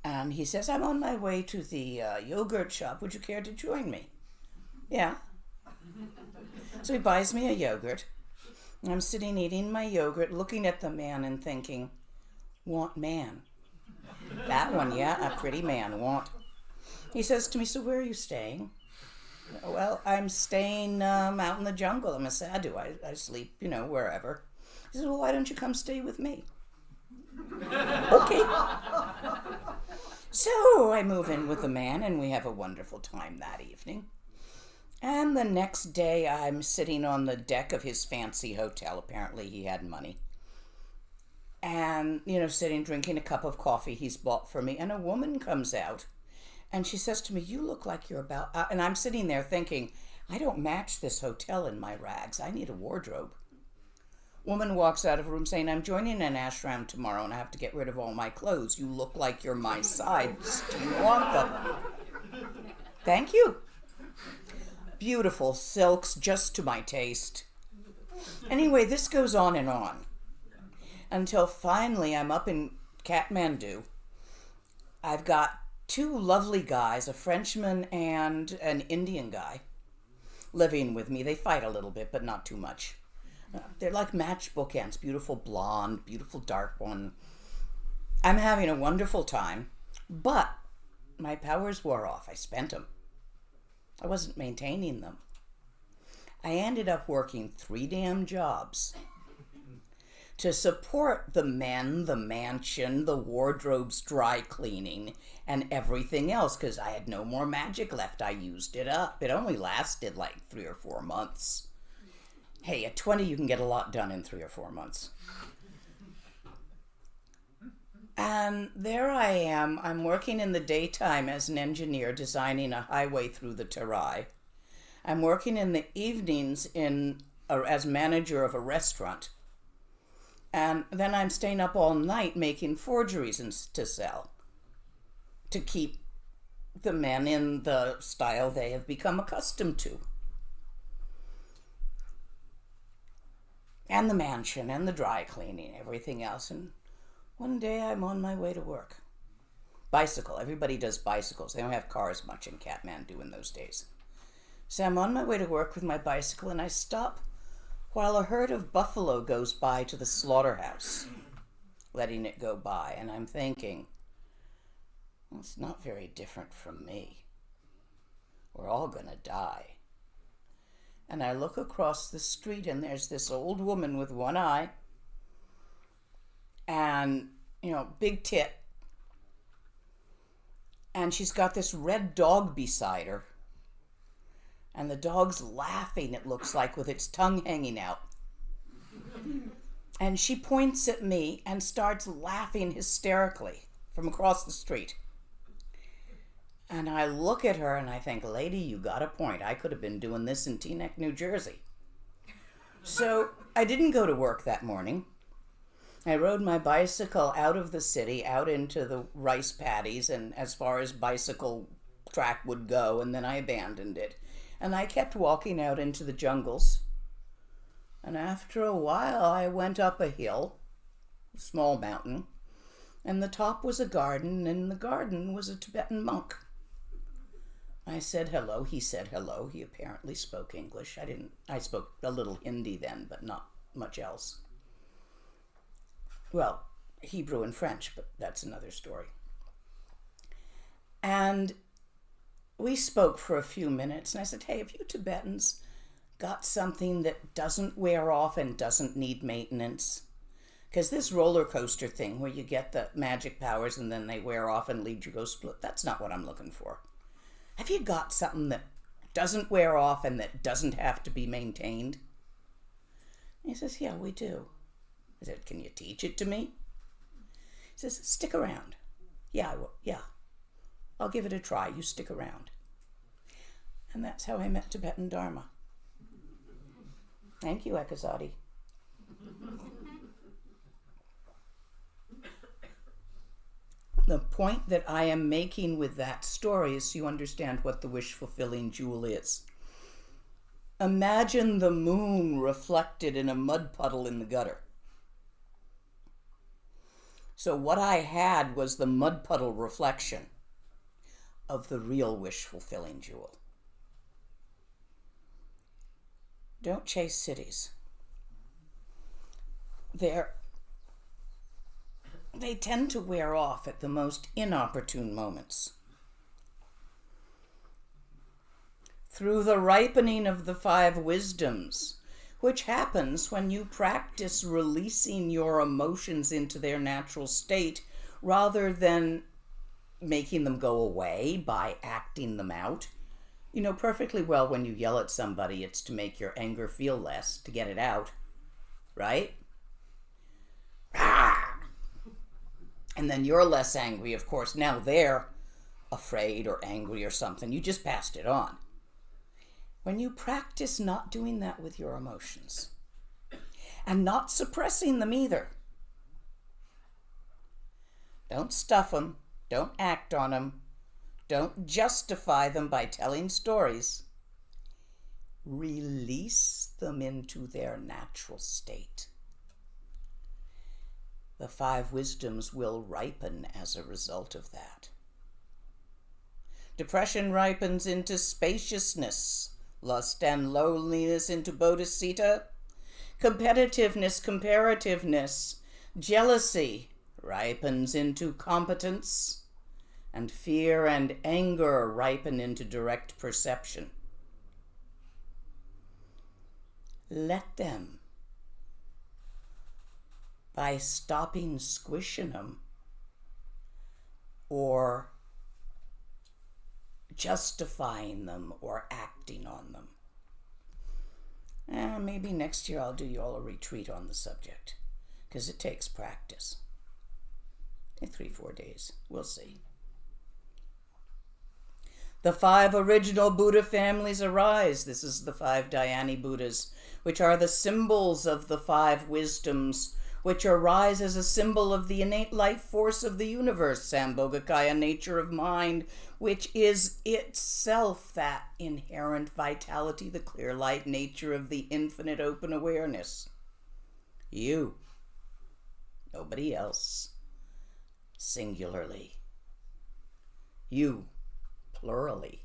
And he says, I'm on my way to the yogurt shop. Would you care to join me? Yeah. So he buys me a yogurt. And I'm sitting eating my yogurt, looking at the man and thinking, want man. That one, yeah, a pretty man, want. He says to me, so where are you staying? Well, I'm staying out in the jungle. I'm a sadhu. I sleep, wherever. He says, well, why don't you come stay with me? Okay. So I move in with the man, and we have a wonderful time that evening. And the next day, I'm sitting on the deck of his fancy hotel. Apparently, he had money. And, sitting, drinking a cup of coffee he's bought for me. And a woman comes out, and she says to me, you look like you're about... and I'm sitting there thinking, I don't match this hotel in my rags. I need a wardrobe. Woman walks out of a room saying, I'm joining an ashram tomorrow and I have to get rid of all my clothes. You look like you're my size. Do you want them? Thank you. Beautiful silks, just to my taste. Anyway, this goes on and on. Until finally I'm up in Kathmandu. I've got two lovely guys, a Frenchman and an Indian guy, living with me. They fight a little bit, but not too much. They're like matchbook ends, beautiful blonde, beautiful dark one. I'm having a wonderful time, but my powers wore off. I spent them. I wasn't maintaining them. I ended up working 3 damn jobs to support the men, the mansion, the wardrobes, dry cleaning, and everything else, because I had no more magic left. I used it up. It only lasted like 3 or 4 months. Hey, at 20, you can get a lot done in 3 or 4 months. And there I am. I'm working in the daytime as an engineer designing a highway through the Terai. I'm working in the evenings as manager of a restaurant. And then I'm staying up all night making forgeries to sell, to keep the men in the style they have become accustomed to. And the mansion, and the dry cleaning, everything else. And one day I'm on my way to work. Bicycle. Everybody does bicycles. They don't have cars much in Kathmandu in those days. So I'm on my way to work with my bicycle, and I stop while a herd of buffalo goes by to the slaughterhouse, letting it go by. And I'm thinking, well, it's not very different from me. We're all going to die. And I look across the street, and there's this old woman with one eye and, big tit. And she's got this red dog beside her. And the dog's laughing, it looks like, with its tongue hanging out. And she points at me and starts laughing hysterically from across the street. And I look at her and I think, lady, you got a point. I could have been doing this in Teaneck, New Jersey. So I didn't go to work that morning. I rode my bicycle out of the city, out into the rice paddies and as far as bicycle track would go, and then I abandoned it. And I kept walking out into the jungles. And after a while, I went up a hill, a small mountain, and the top was a garden, and in the garden was a Tibetan monk. I said hello. He said hello. He apparently spoke English. I spoke a little Hindi then, but not much else. Well, Hebrew and French, but that's another story. And we spoke for a few minutes, and I said, hey, have you Tibetans got something that doesn't wear off and doesn't need maintenance? Because this roller coaster thing where you get the magic powers and then they wear off and lead you go split, that's not what I'm looking for. Have you got something that doesn't wear off and that doesn't have to be maintained? And he says, yeah, we do. I said, can you teach it to me? He says, stick around. Yeah, I will. Yeah, I'll give it a try. You stick around. And that's how I met Tibetan Dharma. Thank you, Ekazadi. The point that I am making with that story is so you understand what the wish-fulfilling jewel is. Imagine the moon reflected in a mud puddle in the gutter. So what I had was the mud puddle reflection of the real wish-fulfilling jewel. Don't chase cities. They tend to wear off at the most inopportune moments. Through the ripening of the 5 wisdoms, which happens when you practice releasing your emotions into their natural state rather than making them go away by acting them out. You know perfectly well when you yell at somebody, it's to make your anger feel less, to get it out, right? Ah! And then you're less angry, of course. Now they're afraid or angry or something. You just passed it on. When you practice not doing that with your emotions and not suppressing them either, don't stuff them, don't act on them, don't justify them by telling stories. Release them into their natural state. The 5 wisdoms will ripen as a result of that. Depression ripens into spaciousness, lust and loneliness into bodhicitta, competitiveness, comparativeness, jealousy ripens into competence, and fear and anger ripen into direct perception. Let them, by stopping squishing them or justifying them or acting on them. Maybe next year I'll do you all a retreat on the subject, because it takes practice. In 3-4 days, we'll see. The 5 original Buddha families arise. This is the 5 Dhyani Buddhas, which are the symbols of the 5 wisdoms, which arise as a symbol of the innate life force of the universe, Sambhogakaya nature of mind, which is itself that inherent vitality, the clear light nature of the infinite open awareness. You, nobody else, singularly. You, plurally.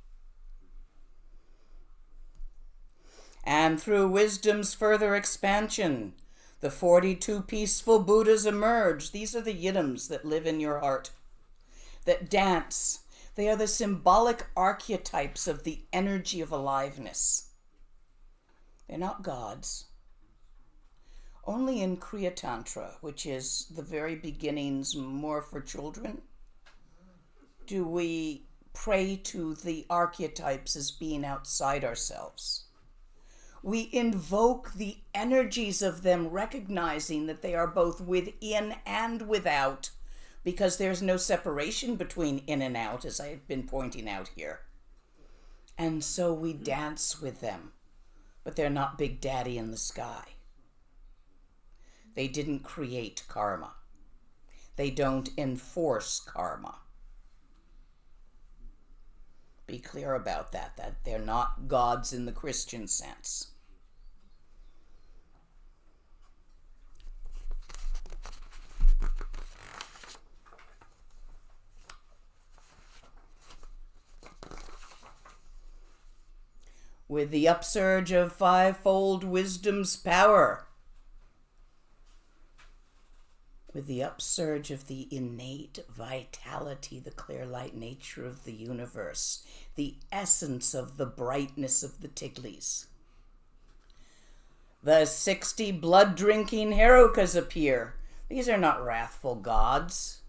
And through wisdom's further expansion, the 42 peaceful Buddhas emerge. These are the yidams that live in your heart, that dance. They are the symbolic archetypes of the energy of aliveness. They're not gods. Only in Kriya Tantra, which is the very beginnings more for children, do we pray to the archetypes as being outside ourselves. We invoke the energies of them, recognizing that they are both within and without, because there's no separation between in and out, as I have been pointing out here. And so we dance with them, but they're not Big Daddy in the sky. They didn't create karma. They don't enforce karma. Be clear about that they're not gods in the Christian sense. With the upsurge of fivefold wisdom's power, with the upsurge of the innate vitality, the clear light nature of the universe, the essence of the brightness of the Tiglis, the 60 blood-drinking Herokas appear. These are not wrathful gods.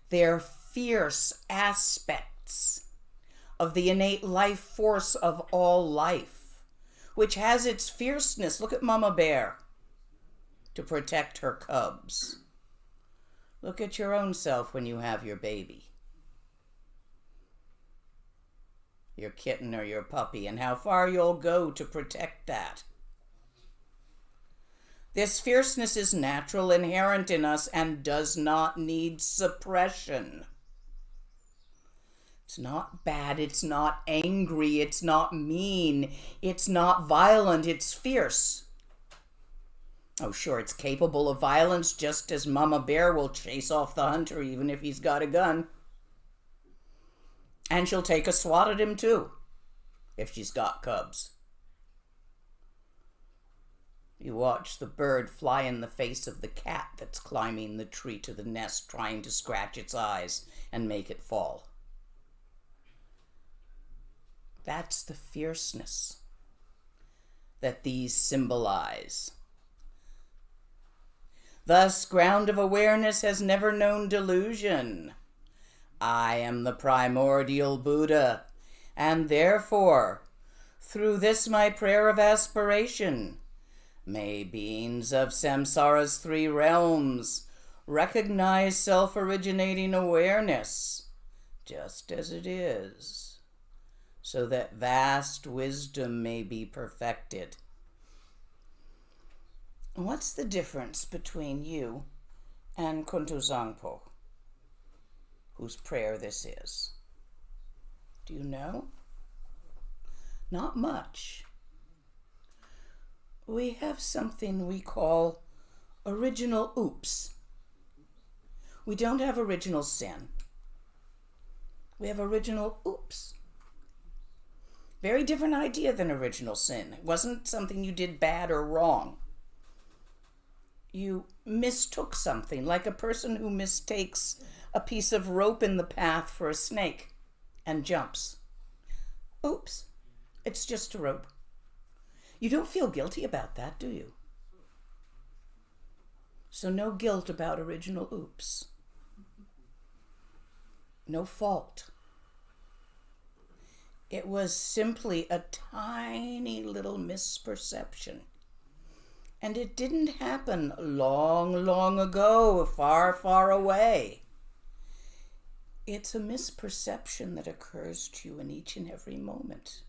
They're fierce aspects of the innate life force of all life, which has its fierceness. Look at Mama Bear, to protect her cubs. Look at your own self when you have your baby, your kitten or your puppy, and how far you'll go to protect that. This fierceness is natural, inherent in us, and does not need suppression. It's not bad, it's not angry, it's not mean, it's not violent, it's fierce. Oh, sure, it's capable of violence, just as Mama Bear will chase off the hunter even if he's got a gun. And she'll take a swat at him too, if she's got cubs. You watch the bird fly in the face of the cat that's climbing the tree to the nest, trying to scratch its eyes and make it fall. That's the fierceness that these symbolize. Thus, ground of awareness has never known delusion. I am the primordial Buddha, and therefore, through this my prayer of aspiration, may beings of samsara's 3 realms recognize self-originating awareness just as it is, so that vast wisdom may be perfected. What's the difference between you and Kuntuzangpo, whose prayer this is? Do you know? Not much. We have something we call original oops. We don't have original sin. We have original oops. Very different idea than original sin. It wasn't something you did bad or wrong. You mistook something, like a person who mistakes a piece of rope in the path for a snake and jumps. Oops, it's just a rope. You don't feel guilty about that, do you? So no guilt about original oops. No fault. It was simply a tiny little misperception. And it didn't happen long, long ago, far, far away. It's a misperception that occurs to you in each and every moment.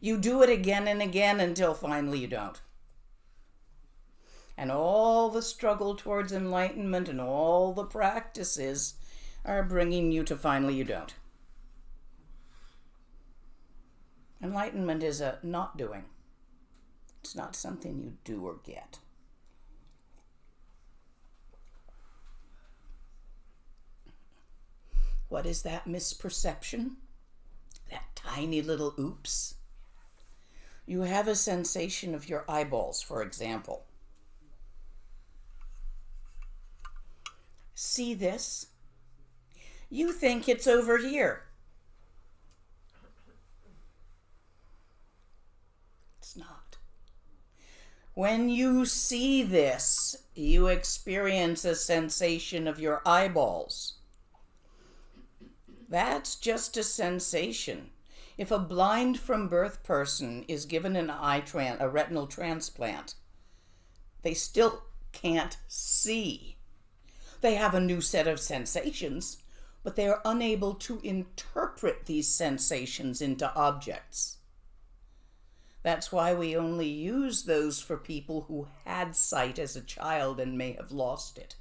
You do it again and again until finally you don't. And all the struggle towards enlightenment and all the practices are bringing you to finally you don't. Enlightenment is a not doing. It's not something you do or get. What is that misperception? That tiny little oops? You have a sensation of your eyeballs, for example. See this? You think it's over here. It's not. When you see this, you experience a sensation of your eyeballs. That's just a sensation. If a blind from birth person is given a retinal transplant, they still can't see. They have a new set of sensations, but they are unable to interpret these sensations into objects. That's why we only use those for people who had sight as a child and may have lost it.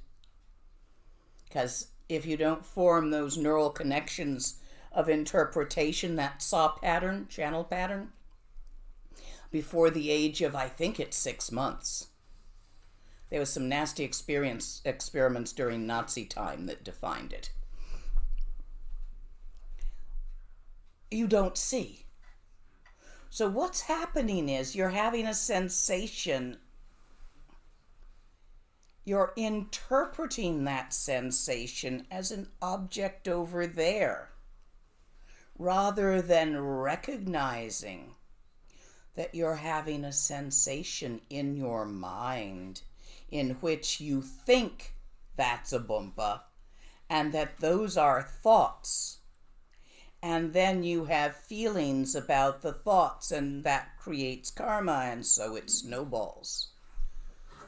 Because if you don't form those neural connections of interpretation, that saw pattern, channel pattern, before the age of, I think it's 6 months. There was some nasty experiments during Nazi time that defined it. You don't see. So what's happening is you're having a sensation. You're interpreting that sensation as an object over there, rather than recognizing that you're having a sensation in your mind in which you think that's a bumpa and that those are thoughts. And then you have feelings about the thoughts, and that creates karma, and so it snowballs.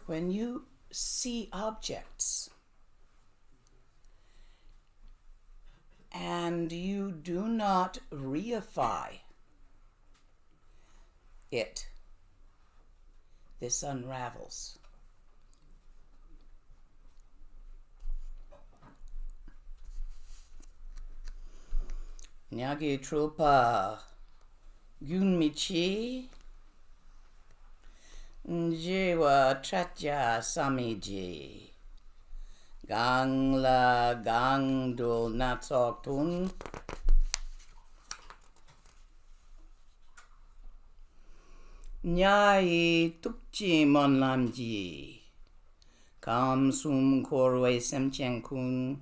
When you see objects and you do not reify it, this unravels. Nyagi trupa gunmichi Jewa Chatya Samiji Gangla Gangdul Natsoktun Nyai Tukchi Monlamji Kam Sum Korwe Semchenkun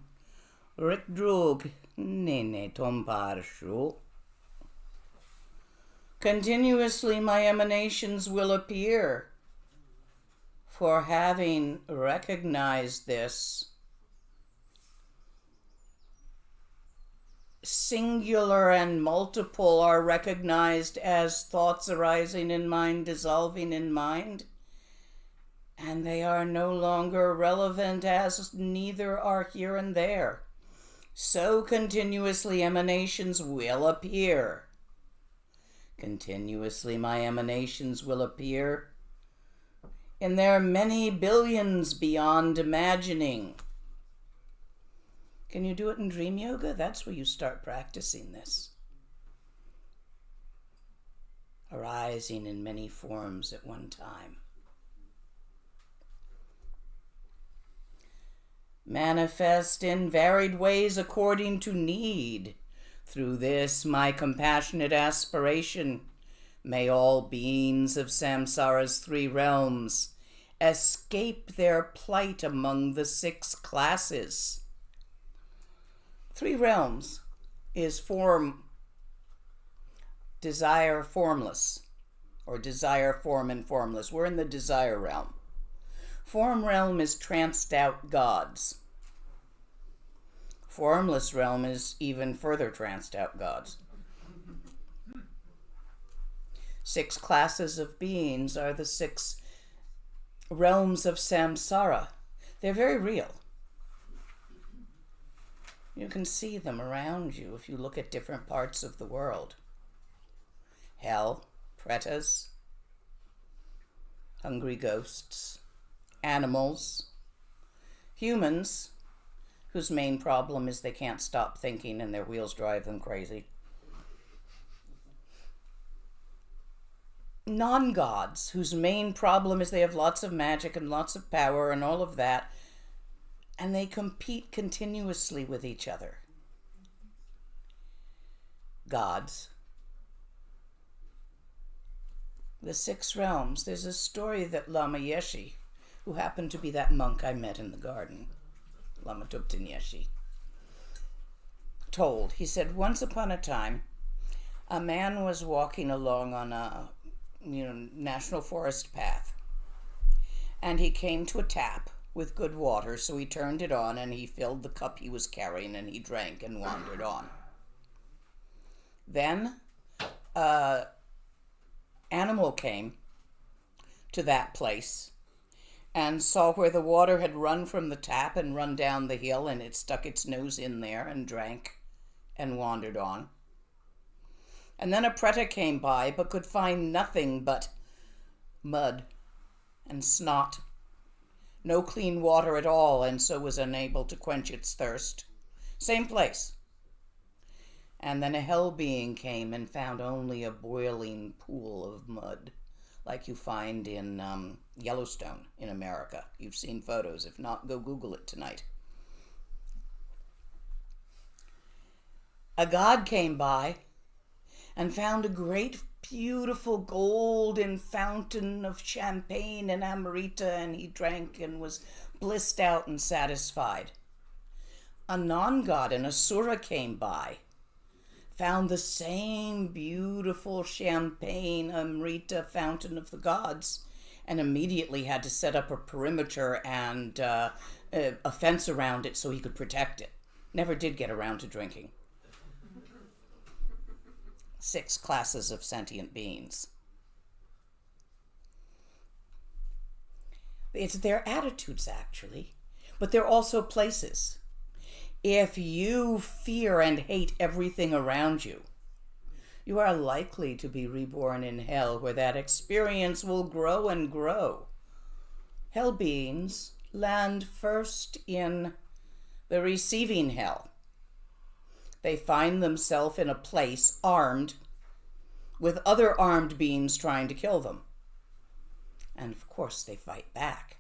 Rikdrug Nene Tomparshu. Continuously my emanations will appear. For having recognized this, singular and multiple are recognized as thoughts arising in mind, dissolving in mind, and they are no longer relevant as neither are here and there. So continuously emanations will appear. Continuously my emanations will appear. And there are many billions beyond imagining. Can you do it in dream yoga? That's where you start practicing this. Arising in many forms at one time. Manifest in varied ways according to need. Through this, my compassionate aspiration, may all beings of samsara's 3 realms escape their plight among the 6 classes. 3 realms is form, desire, formless, or desire, form, and formless. We're in the desire realm. Form realm is tranced out gods. Formless realm is even further tranced out gods. 6 classes of beings are the 6 realms of samsara. They're very real. You can see them around you if you look at different parts of the world. Hell, pretas, hungry ghosts, animals, humans, whose main problem is they can't stop thinking and their wheels drive them crazy. Non-gods, whose main problem is they have lots of magic and lots of power and all of that, and they compete continuously with each other. Gods. The 6 realms. There's a story that Lama Yeshe, who happened to be that monk I met in the garden, Lama Tupten Yeshe, told. He said, once upon a time, a man was walking along on a national forest path, and he came to a tap with good water, so he turned it on and he filled the cup he was carrying and he drank and wandered on. Then animal came to that place and saw where the water had run from the tap and run down the hill, and it stuck its nose in there and drank and wandered on. And then a preta came by, but could find nothing but mud and snot. No clean water at all, and so was unable to quench its thirst. Same place. And then a hell being came and found only a boiling pool of mud, like you find in Yellowstone in America. You've seen photos. If not, go Google it tonight. A god came by and found a great, beautiful golden fountain of champagne and amrita, and he drank and was blissed out and satisfied. A non-god, an asura, came by, found the same beautiful champagne amrita fountain of the gods, and immediately had to set up a perimeter and a fence around it so he could protect it. Never did get around to drinking. 6 classes of sentient beings. It's their attitudes, actually, but they're also places. If you fear and hate everything around you, you are likely to be reborn in hell, where that experience will grow and grow. Hell beings land first in the receiving hell. They find themselves in a place armed with other armed beings trying to kill them. And of course they fight back.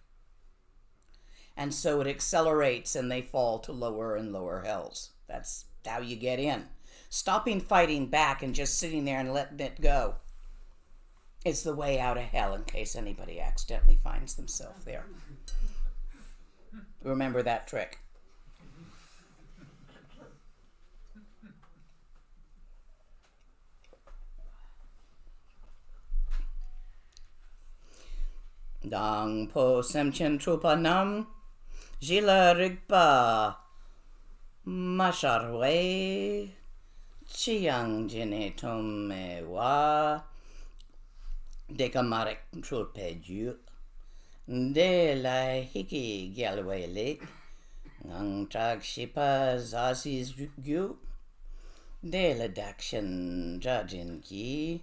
And so it accelerates and they fall to lower and lower hells. That's how you get in. Stopping fighting back and just sitting there and letting it go is the way out of hell, in case anybody accidentally finds themselves there. Remember that trick. Dang po semchen trupanam, jila rigpa, masharwe, chiang jine tome wa, dekamarek trulpe ju, de la hiki gyalwele, ngang trag shipa zasis ju, de la dakshan jajin ki,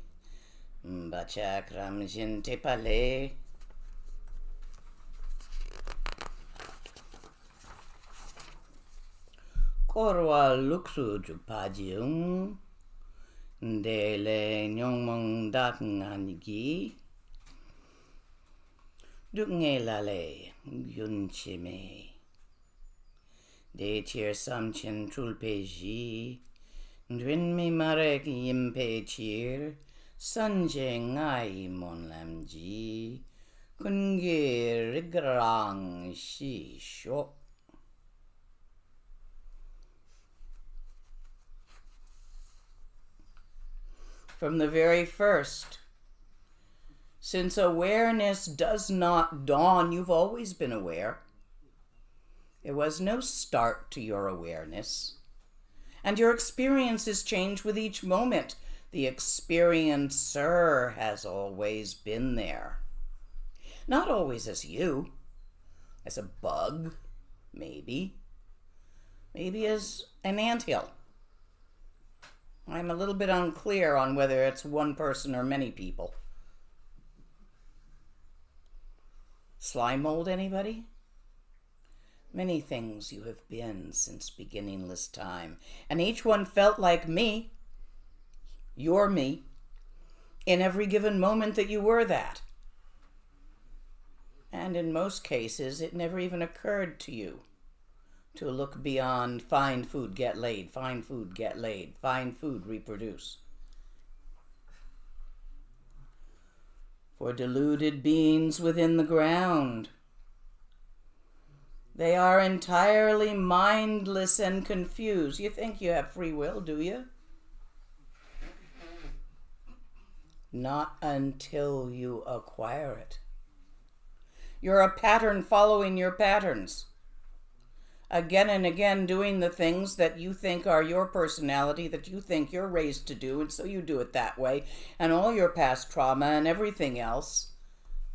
bachak ramjin tepale, Korwa luksu jupajiung, de le nyongmong dak nganigi, duk nge lale yunchime, de tier samchen trulpeji, drin mi marek yimpe chir, sanje ngai monlamji, kunge rigrang shi shok. From the very first, since awareness does not dawn, you've always been aware. There was no start to your awareness. And your experiences change with each moment. The experiencer has always been there. Not always as you, as a bug, maybe. Maybe as an anthill. I'm a little bit unclear on whether it's one person or many people. Slime mold, anybody? Many things you have been since beginningless time, and each one felt like me, your me, in every given moment that you were that. And in most cases, it never even occurred to you to look beyond find food, get laid, find food, get laid, find food, reproduce. For deluded beings within the ground, they are entirely mindless and confused. You think you have free will, do you? Not until you acquire it. You're a pattern following your patterns. again and again doing the things that you think are your personality, that you think you're raised to do, and so you do it that way, and all your past trauma and everything else.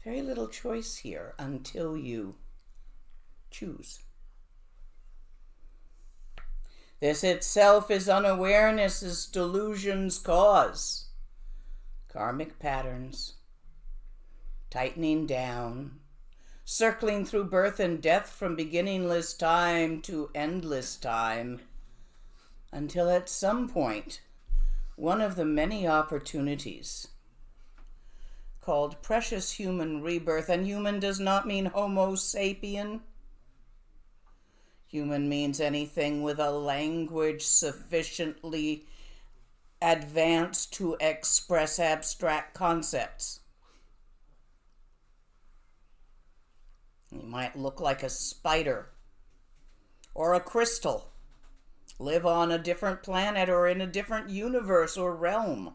Very little choice here until you choose. This itself is unawareness's delusion's cause. Karmic patterns, tightening down, circling through birth and death from beginningless time to endless time, until at some point, one of the many opportunities called precious human rebirth, and human does not mean Homo sapien. Human means anything with a language sufficiently advanced to express abstract concepts. You might look like a spider or a crystal, live on a different planet or in a different universe or realm,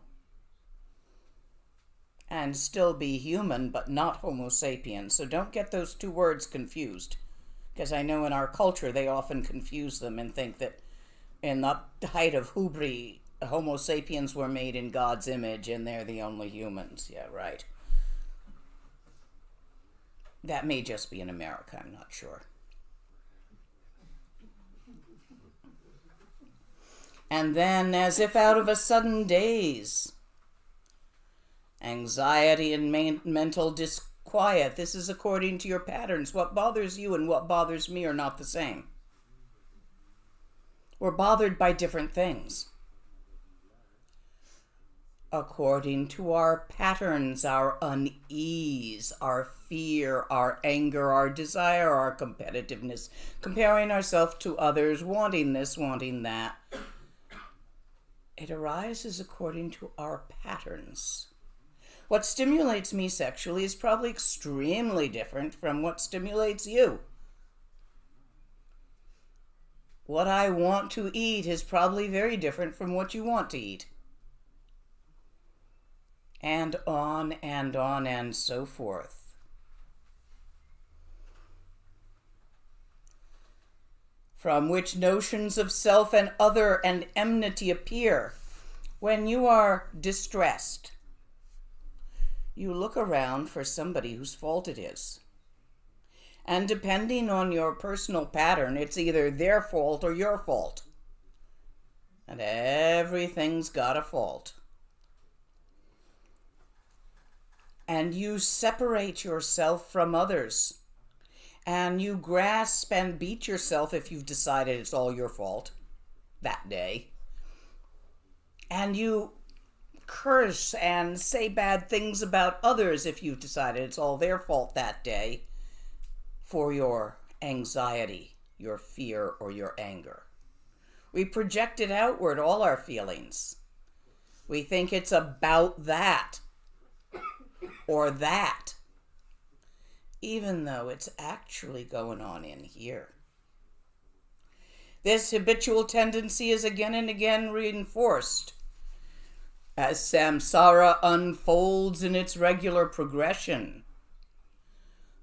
and still be human, but not Homo sapien. So don't get those two words confused, because I know in our culture they often confuse them and think that in the height of hubris, Homo sapiens were made in God's image and they're the only humans. Yeah, right. That may just be in America, I'm not sure. And then, as if out of a sudden daze, anxiety and mental disquiet. This is according to your patterns. What bothers you and what bothers me are not the same. We're bothered by different things. According to our patterns, our unease, our fear, our anger, our desire, our competitiveness, comparing ourselves to others, wanting this, wanting that. It arises according to our patterns. What stimulates me sexually is probably extremely different from what stimulates you. What I want to eat is probably very different from what you want to eat. And on and so forth. From which notions of self and other and enmity appear. When you are distressed, you look around for somebody whose fault it is. And depending on your personal pattern, it's either their fault or your fault. And everything's got a fault. And you separate yourself from others. And you grasp and beat yourself if you've decided it's all your fault that day. And you curse and say bad things about others if you've decided it's all their fault that day for your anxiety, your fear, or your anger. We project it outward, all our feelings. We think it's about that or that, even though it's actually going on in here. This habitual tendency is again and again reinforced as samsara unfolds in its regular progression.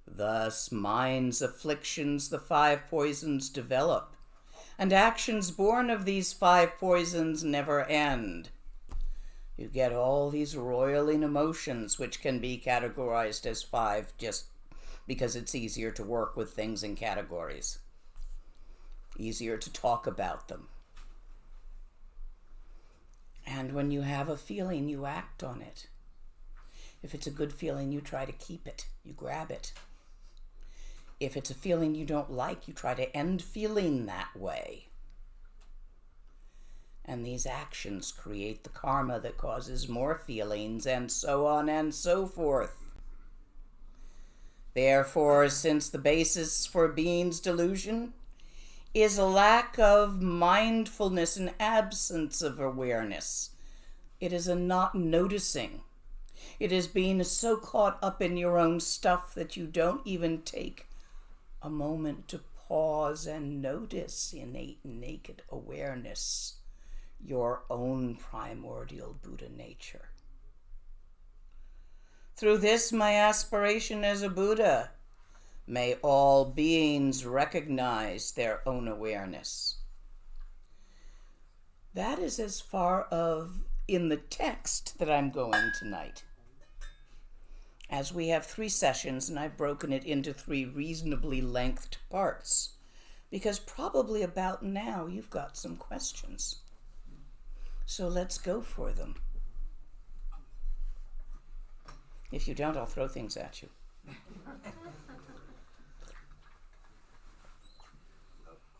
Thus, mind's afflictions, the 5 poisons, develop, and actions born of these 5 poisons never end. You get all these roiling emotions, which can be categorized as 5 just because it's easier to work with things in categories. Easier to talk about them. And when you have a feeling, you act on it. If it's a good feeling, you try to keep it. You grab it. If it's a feeling you don't like, you try to end feeling that way. And these actions create the karma that causes more feelings, and so on and so forth. Therefore, since the basis for being's delusion is a lack of mindfulness and absence of awareness, it is a not noticing. It is being so caught up in your own stuff that you don't even take a moment to pause and notice innate naked awareness, your own primordial Buddha nature. Through this, my aspiration as a Buddha, May all beings recognize their own awareness. That is as far of in the text that I'm going tonight. As we have 3 sessions, and I've broken it into 3 reasonably lengthed parts, because probably about now you've got some questions. So let's go for them. If you don't, I'll throw things at you.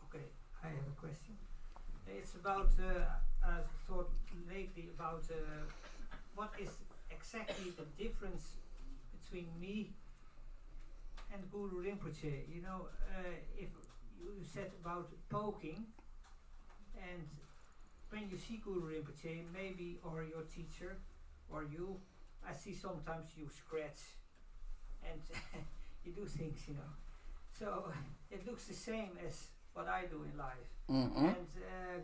Okay, I have a question. It's about, I thought lately about what is exactly the difference between me and Guru Rinpoche. You know, if you said about poking, and when you see Guru Rinpoche, maybe, or your teacher, or you, I see sometimes you scratch and you do things, you know. So it looks the same as what I do in life. Mm-hmm. And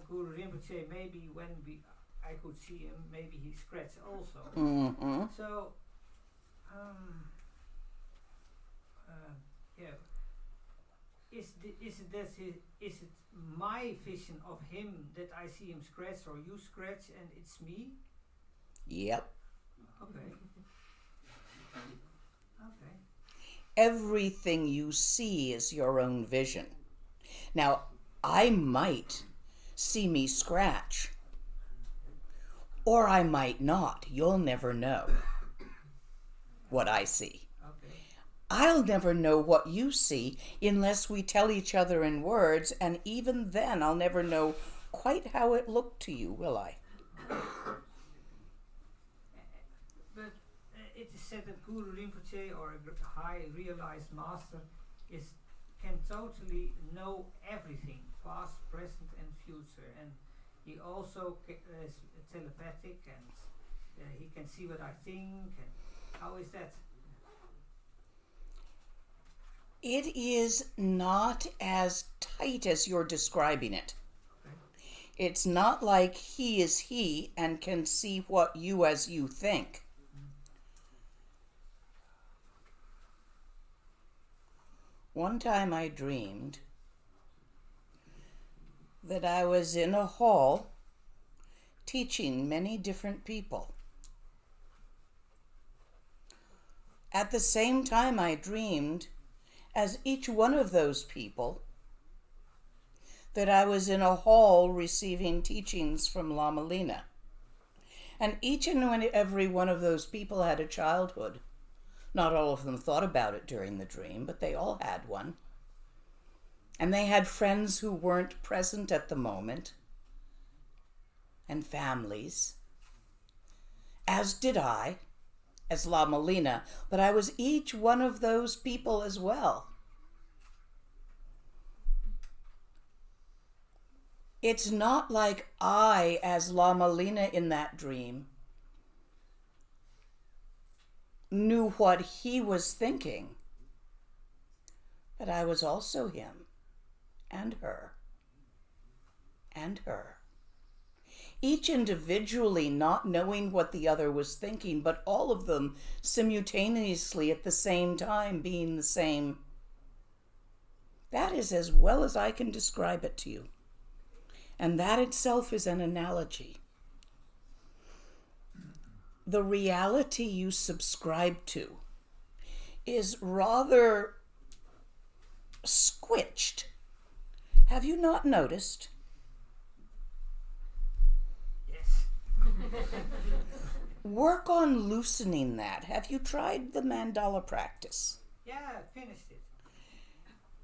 Guru Rinpoche, maybe when I could see him, maybe he scratched also. Mm-hmm. So, yeah. Is it my vision of him that I see him scratch, or you scratch and it's me? Yep. Okay. Okay. Everything you see is your own vision. Now, I might see me scratch, or I might not. You'll never know what I see. Okay. I'll never know what you see unless we tell each other in words, and even then I'll never know quite how it looked to you, will I? But it is said that Guru Rinpoche, or a high realized master, can totally know everything, past, present and future, and he also is telepathic, and he can see what I think. And how is that? It is not as tight as you're describing it. Okay. It's not like he is he and can see what you as you think. One time I dreamed that I was in a hall teaching many different people. At the same time I dreamed, as each one of those people, that I was in a hall receiving teachings from Lama Lina. And each and every one of those people had a childhood. Not all of them thought about it during the dream, but they all had one. And they had friends who weren't present at the moment, and families, as did I, as Lama Lina, but I was each one of those people as well. It's not like I, as Lama Lina in that dream, knew what he was thinking, but I was also him, and her, and her. Each individually not knowing what the other was thinking, but all of them simultaneously at the same time being the same. That is as well as I can describe it to you. And that itself is an analogy. The reality you subscribe to is rather squished. Have you not noticed? Yes. Work on loosening that. Have you tried the mandala practice? Yeah, I finished it.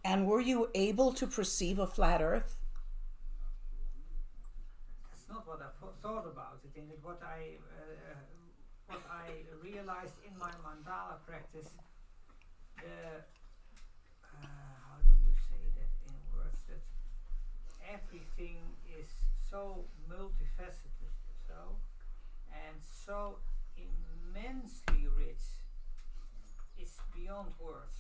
And were you able to perceive a flat earth? That's not what I thought about it. In what I realized in my mandala practice, how do you say that in words? That everything is so multifaceted, and so immensely rich. It's beyond words.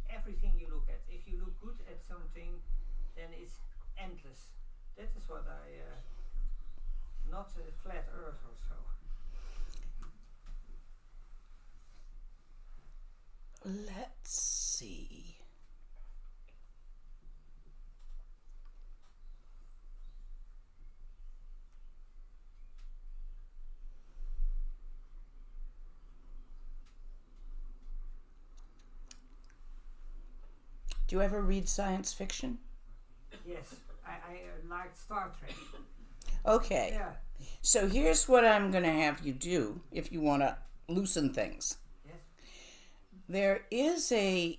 Everything you look at, if you look good at something, then it's endless. That is what not a flat earth or so. Let's see. Do you ever read science fiction? Yes, I liked Star Trek. Okay. Yeah. So here's what I'm going to have you do if you want to loosen things. Yes. There is a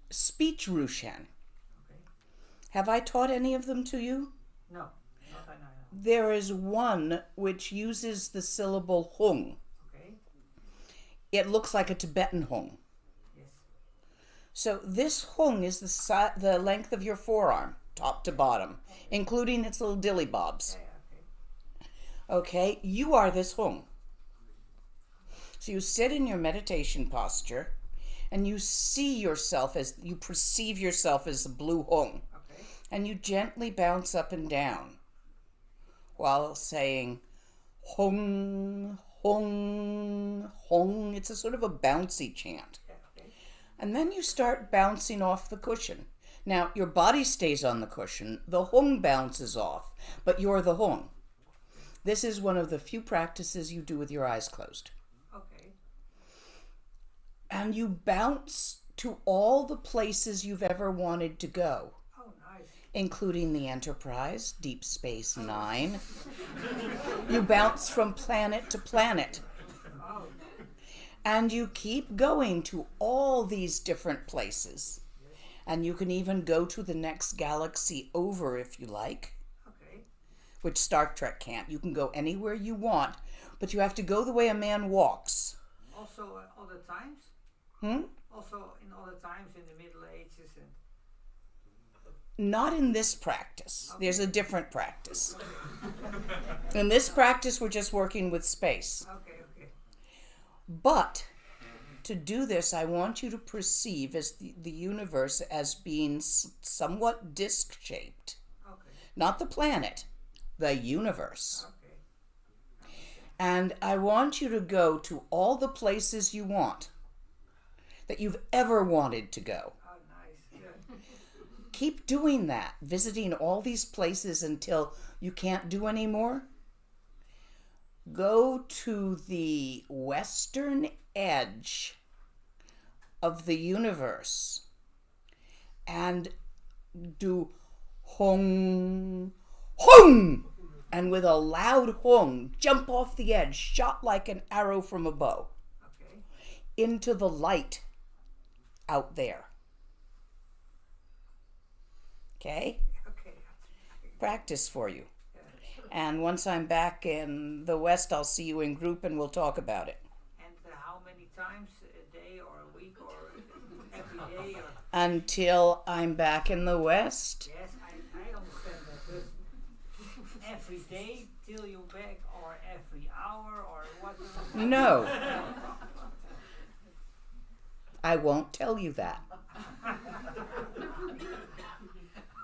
speech Rushan. Okay. Have I taught any of them to you? No, not I know. There is one which uses the syllable hung. Okay. It looks like a Tibetan hung. Yes. So this hung is the length of your forearm, top to bottom, including its little dilly bobs. Yeah, okay. Okay, you are this hung. So you sit in your meditation posture and you see yourself you perceive yourself as the blue hung. Okay. And you gently bounce up and down while saying hung, hung, hung. It's a sort of a bouncy chant. Yeah, okay. And then you start bouncing off the cushion. Now, your body stays on the cushion, the hung bounces off, but you're the hung. This is one of the few practices you do with your eyes closed. Okay. And you bounce to all the places you've ever wanted to go, Oh, nice. including the Enterprise, Deep Space Nine. You bounce from planet to planet. Oh, And you keep going to all these different places. And you can even go to the next galaxy over if you like, okay. which Star Trek can't. You can go anywhere you want, but you have to go the way a man walks. Also, other times? Also, in other times in the Middle Ages and... Not in this practice. There's a different practice. In this practice, we're just working with space. Okay, okay. But to do this, I want you to perceive as the universe as being somewhat disc-shaped. Okay, Not the planet, the universe. okay. And I want you to go to all the places you want, that you've ever wanted to go. Oh, nice. Yeah. Keep doing that, visiting all these places until you can't do any more. Go to the western edge of the universe and do hung, hung, and with a loud hung, jump off the edge, shot like an arrow from a bow, Okay. into the light out there. Okay? Okay. Practice for you. And once I'm back in the West, I'll see you in group and we'll talk about it. And how many times a day or a week or every day? Or... Until I'm back in the West. Yes, I understand that. But every day till you're back or every hour or what? No. I won't tell you that.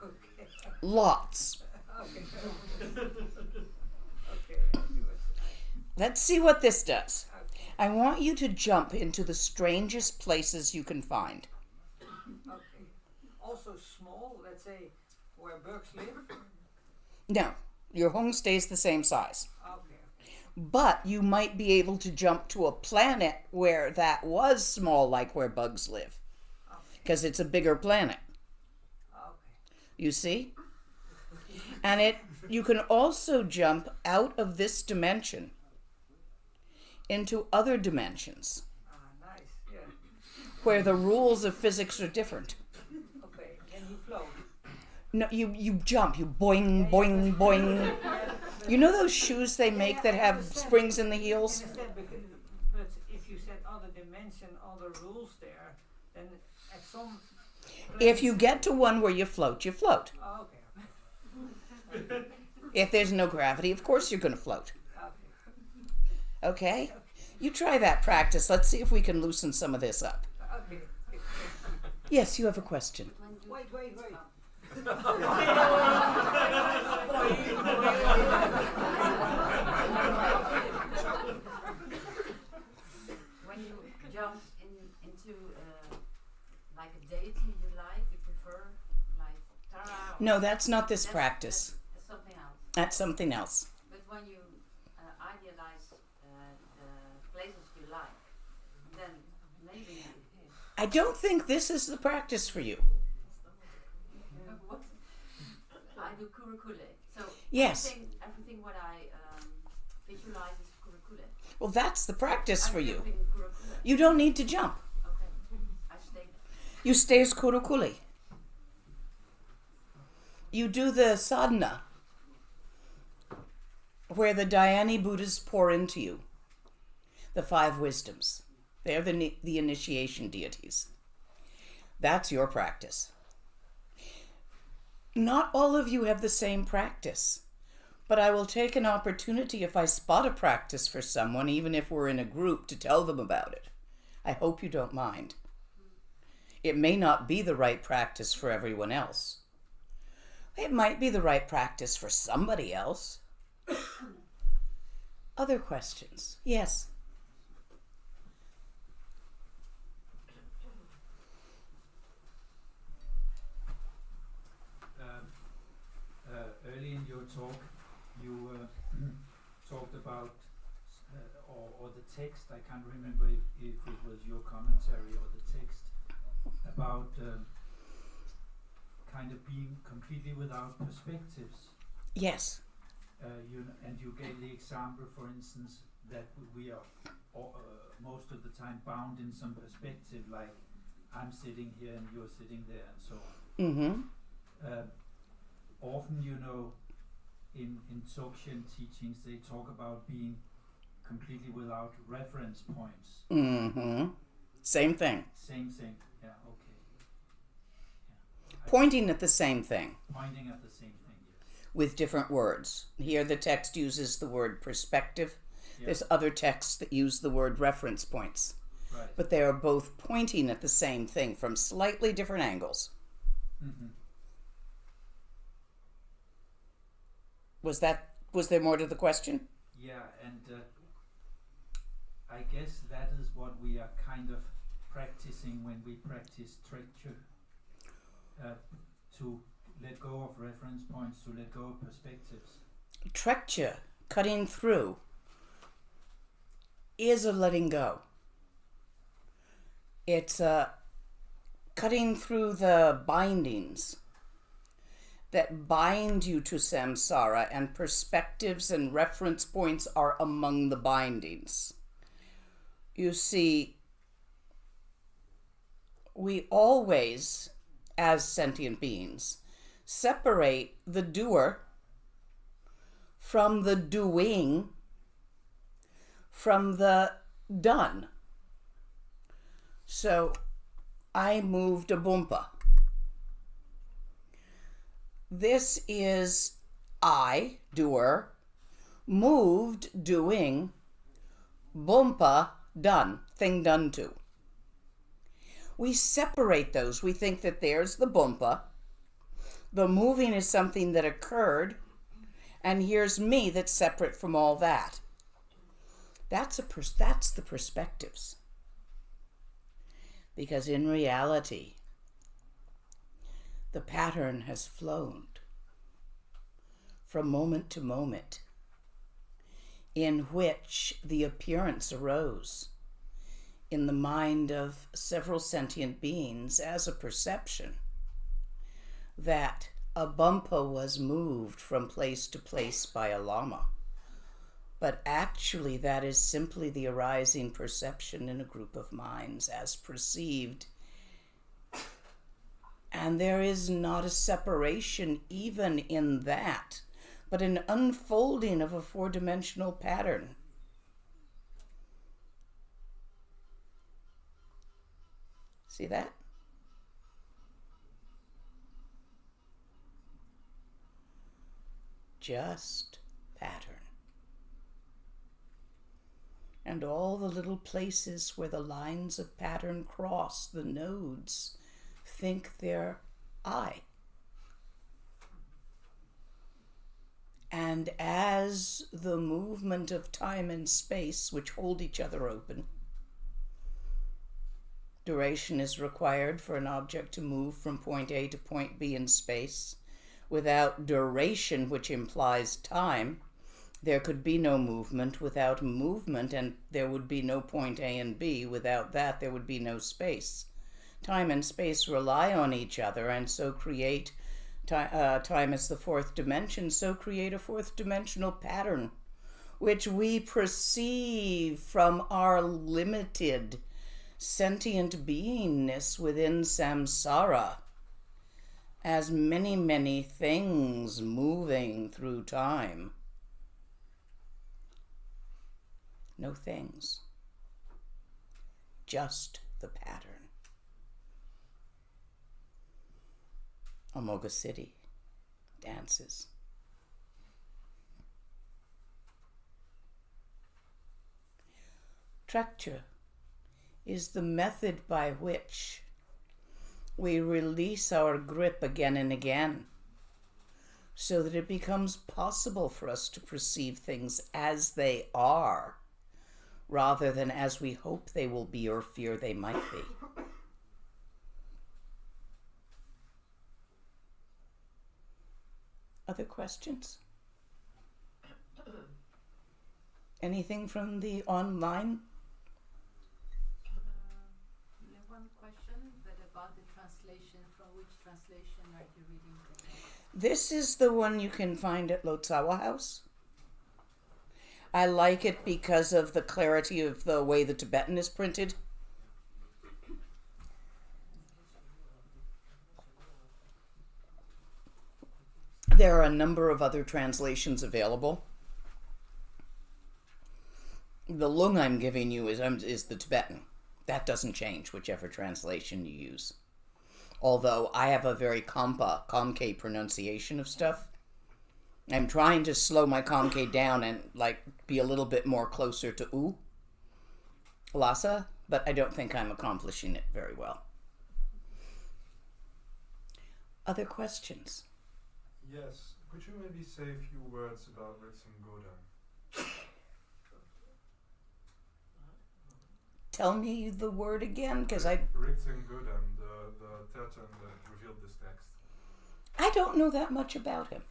Okay. Lots. Okay. Let's see what this does. I want you to jump into the strangest places you can find. Okay. Also small, let's say, where bugs live. No, your home stays the same size. Okay. But you might be able to jump to a planet where that was small, like where bugs live. Because it's a bigger planet. Okay. You see? And you can also jump out of this dimension into other dimensions Nice. Yeah. where the rules of physics are different. Okay. And you float. No, you jump, you boing, boing, boing. You know those shoes they make that have springs in the heels? Understand, but if you set other dimension, other rules there, then at some If you get to one where you float, you float. Oh, okay. If there's no gravity, of course you're going to float. Okay. Okay? You try that practice. Let's see if we can loosen some of this up. Okay. Yes, you have a question. Wait. When you jump in into like a deity you like, you prefer, like Tara? No, that's not this practice. That's something else. That's something else. But when you idealize the places you like, then maybe. I don't think this is the practice for you. What? I do kurukule. So Yes. everything what I visualize is kurukule. Well, that's the practice for I'm you. jumping kurukule. You don't need to jump. Okay. I stay there. You stay as kurukuli. You do the sadhana, where the Dhyani Buddhas pour into you the 5 wisdoms. They're the initiation deities. That's your practice. Not all of you have the same practice, but I will take an opportunity if I spot a practice for someone, even if we're in a group, to tell them about it. I hope you don't mind. It may not be the right practice for everyone else. It might be the right practice for somebody else. Other questions? Yes. Early in your talk, you talked about, or the text, I can't remember if it was your commentary or the text, about kind of being completely without perspectives. Yes. And you gave the example, for instance, that we are most of the time bound in some perspective, like I'm sitting here and you're sitting there and so on. Mm-hmm. Often, in Dzogchen teachings, they talk about being completely without reference points. Mm-hmm. Same thing. Same thing. Yeah, okay. Yeah. Pointing at the same thing. Pointing at the same thing, yes. With different words. Here the text uses the word perspective. Yeah. There's other texts that use the word reference points. Right. But they are both pointing at the same thing from slightly different angles. Mm-hmm. Was there more to the question? Yeah, and I guess that is what we are kind of practicing when we practice Textual. To let go of reference points, to let go of perspectives. Textual, cutting through, is a letting go. It's cutting through the bindings that bind you to samsara, and perspectives and reference points are among the bindings. You see, we always, as sentient beings, separate the doer from the doing, from the done. So, I moved a bumpa. This is I, doer, moved, doing, bumpa, done, thing done to. We separate those. We think that there's the bumpa, the moving is something that occurred, and here's me that's separate from all that. That's the perspectives. Because in reality, the pattern has flown from moment to moment, in which the appearance arose in the mind of several sentient beings as a perception that a bumpa was moved from place to place by a lama. But actually that is simply the arising perception in a group of minds as perceived. And there is not a separation even in that, but an unfolding of a 4-dimensional pattern. See that? Just pattern. And all the little places where the lines of pattern cross, the nodes, think they're I. And as the movement of time and space, which hold each other open, Duration is required for an object to move from point A to point B in space. Without duration, which implies time, there could be no movement. Without movement, and there would be no point A and B. Without that, there would be no space. Time and space rely on each other, and so create time as the fourth dimension, so create a fourth dimensional pattern, which we perceive from our limited sentient beingness within samsara as many, many things moving through time. No things, just the pattern. Omoga City dances. Structure is the method by which we release our grip again and again so that it becomes possible for us to perceive things as they are rather than as we hope they will be or fear they might be. Other questions? Anything from the online? One question, but about the translation. From which translation are you reading from? This is the one you can find at Lotsawa House. I like it because of the clarity of the way the Tibetan is printed. There are a number of other translations available. The lung I'm giving you is the Tibetan. That doesn't change, whichever translation you use. Although I have a very Comke pronunciation of stuff. I'm trying to slow my Comke down and be a little bit more closer to U, Lhasa, but I don't think I'm accomplishing it very well. Other questions? Yes. Could you maybe say a few words about Ritsen Godam? Tell me the word again, because I Ritsen Godam, the Terton that revealed this text. I don't know that much about him.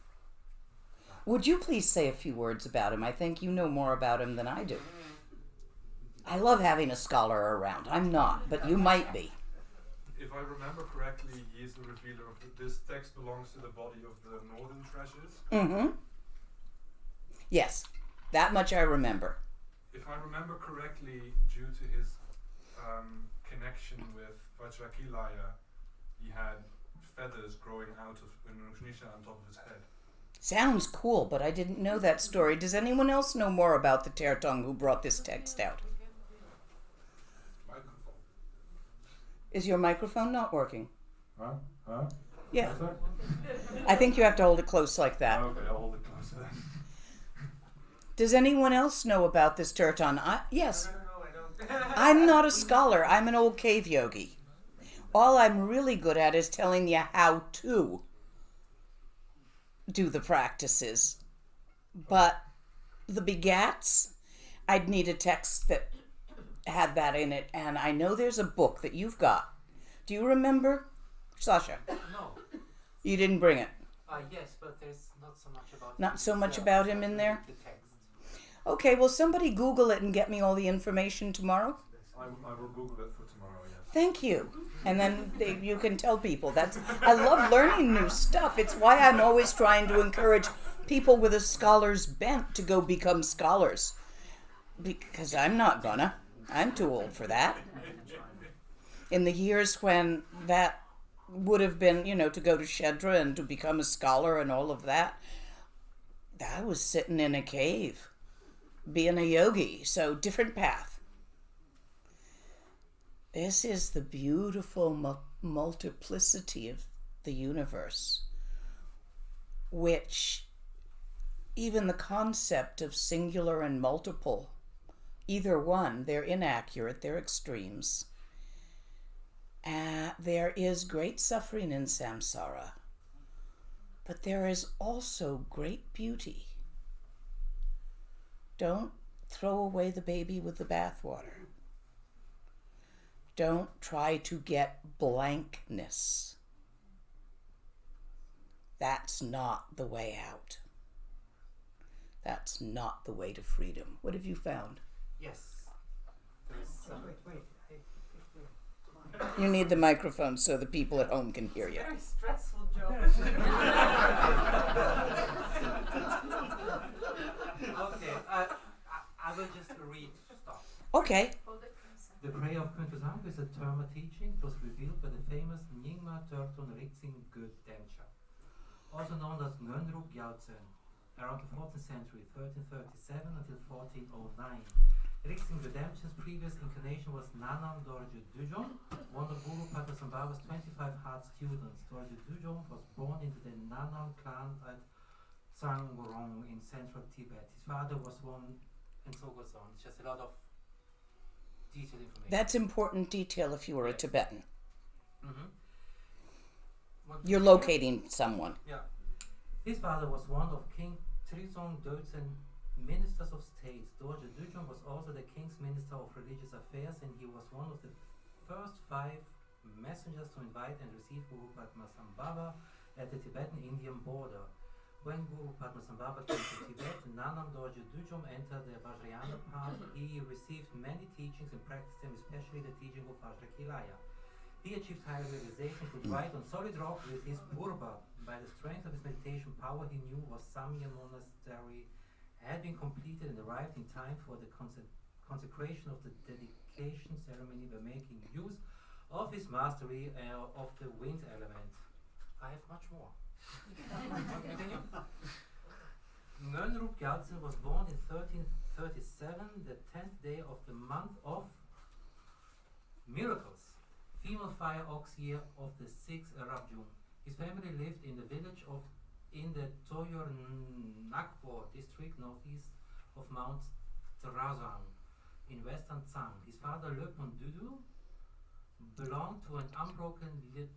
Would you please say a few words about him? I think you know more about him than I do. I love having a scholar around. I'm not, but you might be. If I remember correctly, he is the revealer of this text belongs to the body of the Northern Treasures. Mm-hmm. Yes, that much I remember. If I remember correctly, due to his connection with Vajrakilaya, he had feathers growing out of Unushnisha on top of his head. Sounds cool, but I didn't know that story. Does anyone else know more about the Tertong who brought this text out? Microphone. Is your microphone not working? Huh? Yeah. I think you have to hold it close like that. Okay, I'll hold it closer then. Does anyone else know about this Terton? Yes. No, I don't. I'm not a scholar. I'm an old cave yogi. All I'm really good at is telling you how to do the practices. But the begats, I'd need a text that had that in it. And I know there's a book that you've got. Do you remember, Sasha? No. You didn't bring it. Yes, but there's not so much about Not so much about him in there? the text. Okay, well, somebody Google it and get me all the information tomorrow. I will Google it for tomorrow, yes. Thank you. And then you can tell people. I love learning new stuff. It's why I'm always trying to encourage people with a scholar's bent to go become scholars. Because I'm not gonna. I'm too old for that. In the years when that would have been, to go to Shedra and to become a scholar and all of that, I was sitting in a cave, being a yogi, so different path. This is the beautiful multiplicity of the universe, which even the concept of singular and multiple, either one, they're inaccurate, they're extremes. There is great suffering in samsara, but there is also great beauty. Don't throw away the baby with the bathwater. Don't try to get blankness. That's not the way out. That's not the way to freedom. What have you found? Yes. There is some. Wait. You need the microphone so the people at home can hear you. Very stressful job. Okay, I will just read stuff. Okay. The prayer of Kuntuzangpo is a term of teaching. It was revealed by the famous Nyingma Turton Rizin Gödemcha, also known as Ngönruk Gyaltsen, around the 14th century, 1337 until 1409. Rizin Gödemcha's previous incarnation was Nanam Dorje Dujong, one of Guru Padmasambhava's 25 hard students. Dorje Dujong was born into the Nanam clan at Tsangorong in central Tibet. His father was one, and so goes on. It's just a lot of detailed information. That's important detail if you were a Tibetan. Mm-hmm. You're locating someone. Yeah. His father was one of King Trizong Dötsen ministers of state. Dorje Dujong was also the king's minister of religious affairs, and he was one of the first 5 messengers to invite and receive Guru Padmasambhava at the Tibetan-Indian border. When Guru Padmasambhava came to Tibet, Nanam Dorje Dujong entered the Vajrayana path. He received many teachings and practiced them, especially the teaching of Vajrakilaya. He achieved high realization, could ride on solid rock with his purba. By the strength of his meditation power, he knew was Samya monastery had been completed and arrived in time for the consecration of the dedication ceremony by making use of his mastery of the wind element. I have much more. Continue. Ngönruk Gyaltsen was born in 1337, the 10th day of the month of miracles, female fire ox year of the 6th Rabjung. His family lived in the village in the Toyor-Nakpo district northeast of Mount Trazang in western Tsang. His father, Löpon Dudu, belonged to an unbroken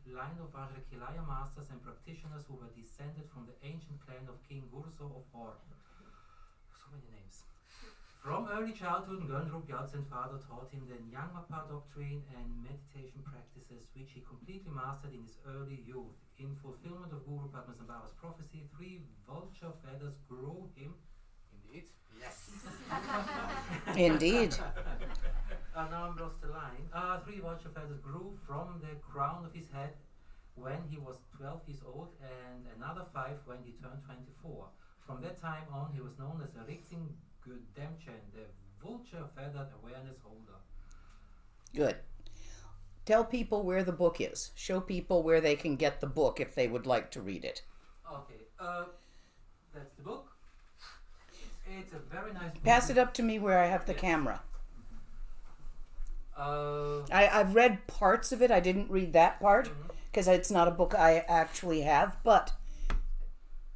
line of Vajrakilaya masters and practitioners who were descended from the ancient clan of King Gurso of Or. So many names. From early childhood, Ngönruk Gyaltsen's father taught him the Nyangmapa doctrine and meditation practices, which he completely mastered in his early youth. In fulfillment of Guru Padmasambhava's prophecy, 3 vulture feathers grew him. Indeed? Yes. Indeed. Now I'm lost the line. 3 vulture feathers grew from the crown of his head when he was 12 years old, and another 5 when he turned 24. From that time on, he was known as a Rizin Gödemchen, the vulture feathered awareness holder. Good. Tell people where the book is. Show people where they can get the book if they would like to read it. Okay, that's the book. It's a very nice book. Pass it up to me where I have the camera. I've read parts of it. I didn't read that part because it's not a book I actually have, but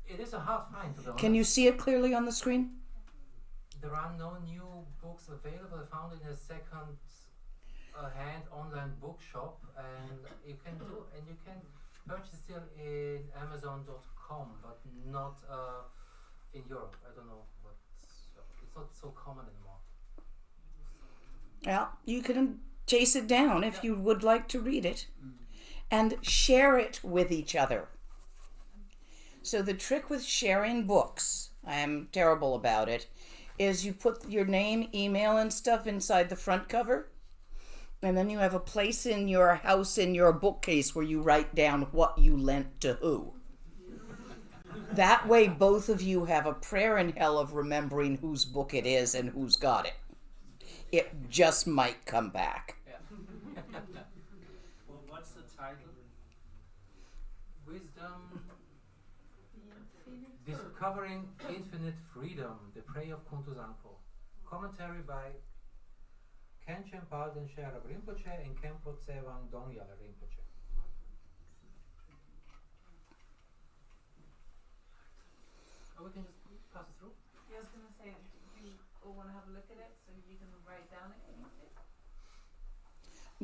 it is a hard find, to be honest. Can you see it clearly on the screen? There are no new books available. I found it in a second hand online bookshop, and you can purchase it still in Amazon.com, but not in Europe. I don't know, but it's not so common anymore. Well, you can chase it down if you would like to read it, and share it with each other. So the trick with sharing books, I am terrible about it, is you put your name, email, and stuff inside the front cover, and then you have a place in your house, in your bookcase, where you write down what you lent to who. That way both of you have a prayer in hell of remembering whose book it is and who's got it. It just might come back. Well, what's the title? Wisdom, Discovering Infinite Freedom, the Prayer of Kuntuzangpo. Commentary by Khenchen Palden Sherab Rinpoche and Khenpo Tsewang Dongyal Rinpoche. Oh, we can just pass it through? Yeah, I was going to say, do you all want to have a look at it so you can write down if you need to?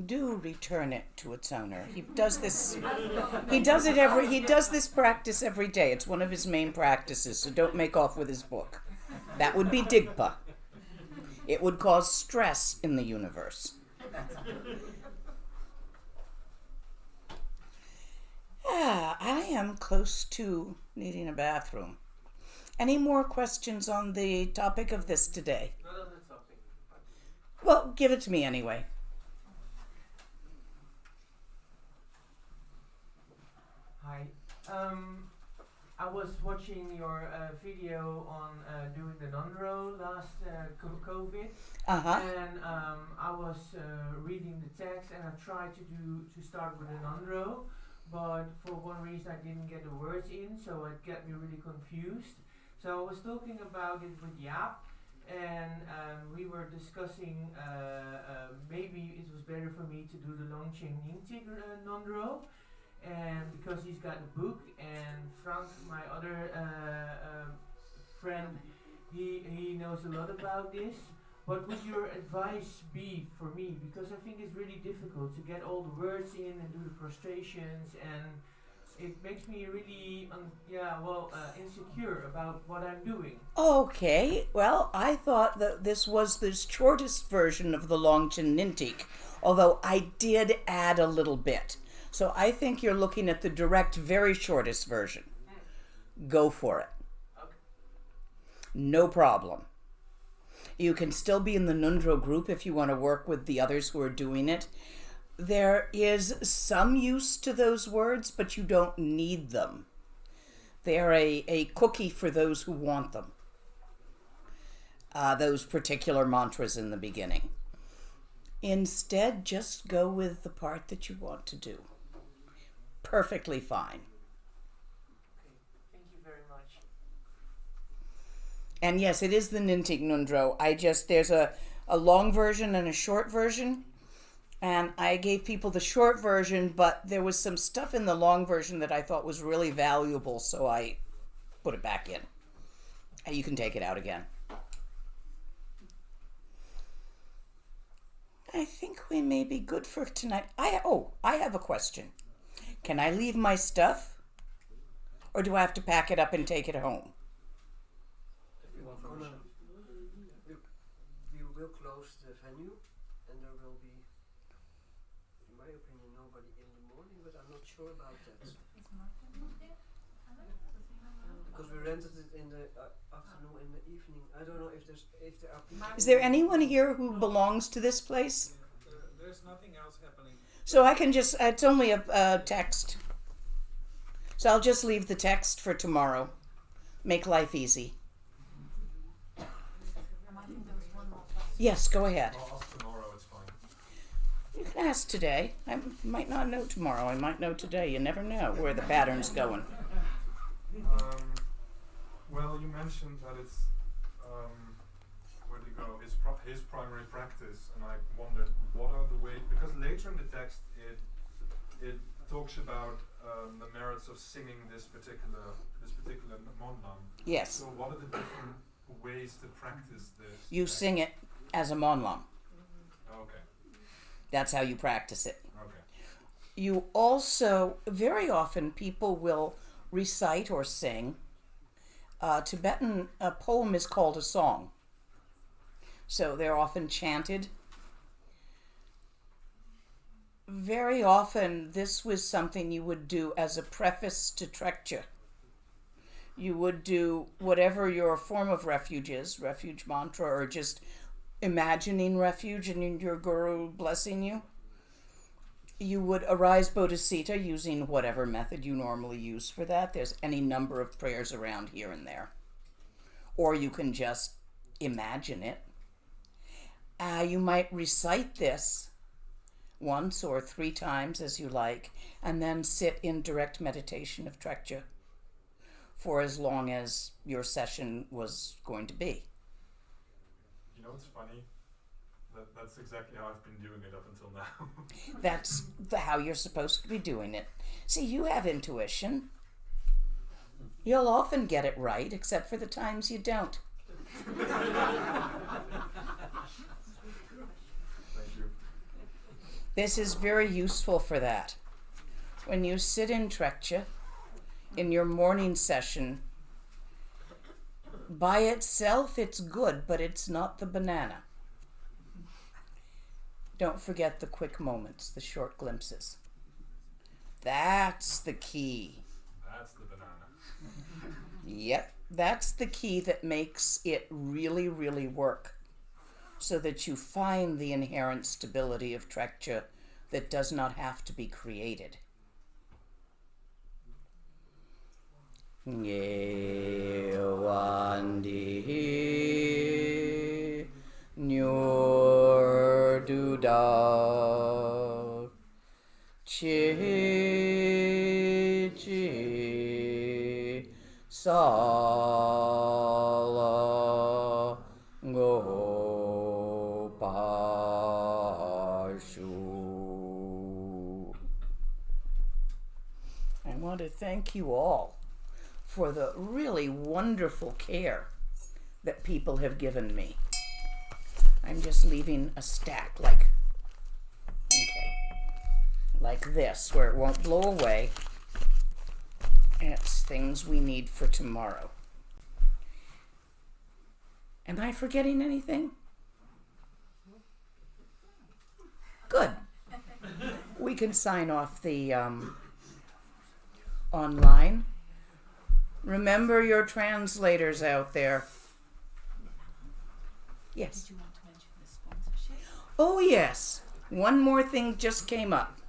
Do return it to its owner. He does this. He does this practice every day. It's one of his main practices. So don't make off with his book. That would be Digpa. It would cause stress in the universe. Yeah, I am close to needing a bathroom. Any more questions on the topic of this today? Not on the topic. Well, give it to me anyway. Hi. I was watching your video on doing the non-row last COVID, Uh-huh. and I was reading the text, and I tried to start with a non-row, but for one reason I didn't get the words in, so it got me really confused. So I was talking about it with Jaap, and we were discussing maybe it was better for me to do the Longchen Nyingtik non-row. And because he's got a book, and Frank, my other friend, he knows a lot about this. What would your advice be for me? Because I think it's really difficult to get all the words in and do the prostrations, and it makes me really insecure about what I'm doing. Okay, well, I thought that this was the shortest version of the Longchen Nyingtik, although I did add a little bit. So I think you're looking at the direct, very shortest version. Go for it. Okay. No problem. You can still be in the Nundro group if you want to work with the others who are doing it. There is some use to those words, but you don't need them. They're a cookie for those who want them. Those particular mantras in the beginning. Instead, just go with the part that you want to do. Perfectly fine. Okay, thank you very much. And yes, it is the Nyingtik Nundro. There's a long version and a short version. And I gave people the short version, but there was some stuff in the long version that I thought was really valuable, so I put it back in. And you can take it out again. I think we may be good for tonight. I have a question. Can I leave my stuff? Or do I have to pack it up and take it home? We will close the venue, and there will be, in my opinion, nobody in the morning, but I'm not sure about that. Because we rented it in the afternoon, in the evening. I don't know if there are people. Is there anyone here who belongs to this place? There's nothing else happening. So I can just, it's only a text. So I'll just leave the text for tomorrow. Make life easy. Yes, go ahead. I'll ask tomorrow, it's fine. You can ask today. I might not know tomorrow. I might know today. You never know where the pattern's going. Well, you mentioned that it's, where'd it go? His primary practice, and I wondered what are the ways, because later in the text it talks about the merits of singing this particular monlam. Yes. So what are the different ways to practice this? You sing it as a monlam. Okay. That's how you practice it. Okay. You also, very often people will recite or sing. Tibetan, a poem is called a song. So they're often chanted. Very often this was something you would do as a preface to Trekcha. You would do whatever your form of refuge is, refuge mantra, or just imagining refuge and your guru blessing you. You would arise bodhicitta using whatever method you normally use for that. There's any number of prayers around here and there. Or you can just imagine it. You might recite this once or 3 times as you like, and then sit in direct meditation of Trekcha for as long as your session was going to be. You know, it's funny. That's exactly how I've been doing it up until now. That's how you're supposed to be doing it. See, you have intuition. You'll often get it right, except for the times you don't. Thank you. This is very useful for that. When you sit in Trekcha, in your morning session, by itself it's good, but it's not the banana. Don't forget the quick moments, the short glimpses. That's the key. That's the banana. Yep, that's the key that makes it really, really work. So that you find the inherent stability of Trekcha that does not have to be created. Gewa and Digpa, Nur Duda, Chi Sala Go Pashu. I want to thank you all for the really wonderful care that people have given me. I'm just leaving a stack like this, where it won't blow away. And it's things we need for tomorrow. Am I forgetting anything? Good. We can sign off the online. Remember your translators out there. Yes. Did you want to mention the sponsorship? Oh, yes. One more thing just came up.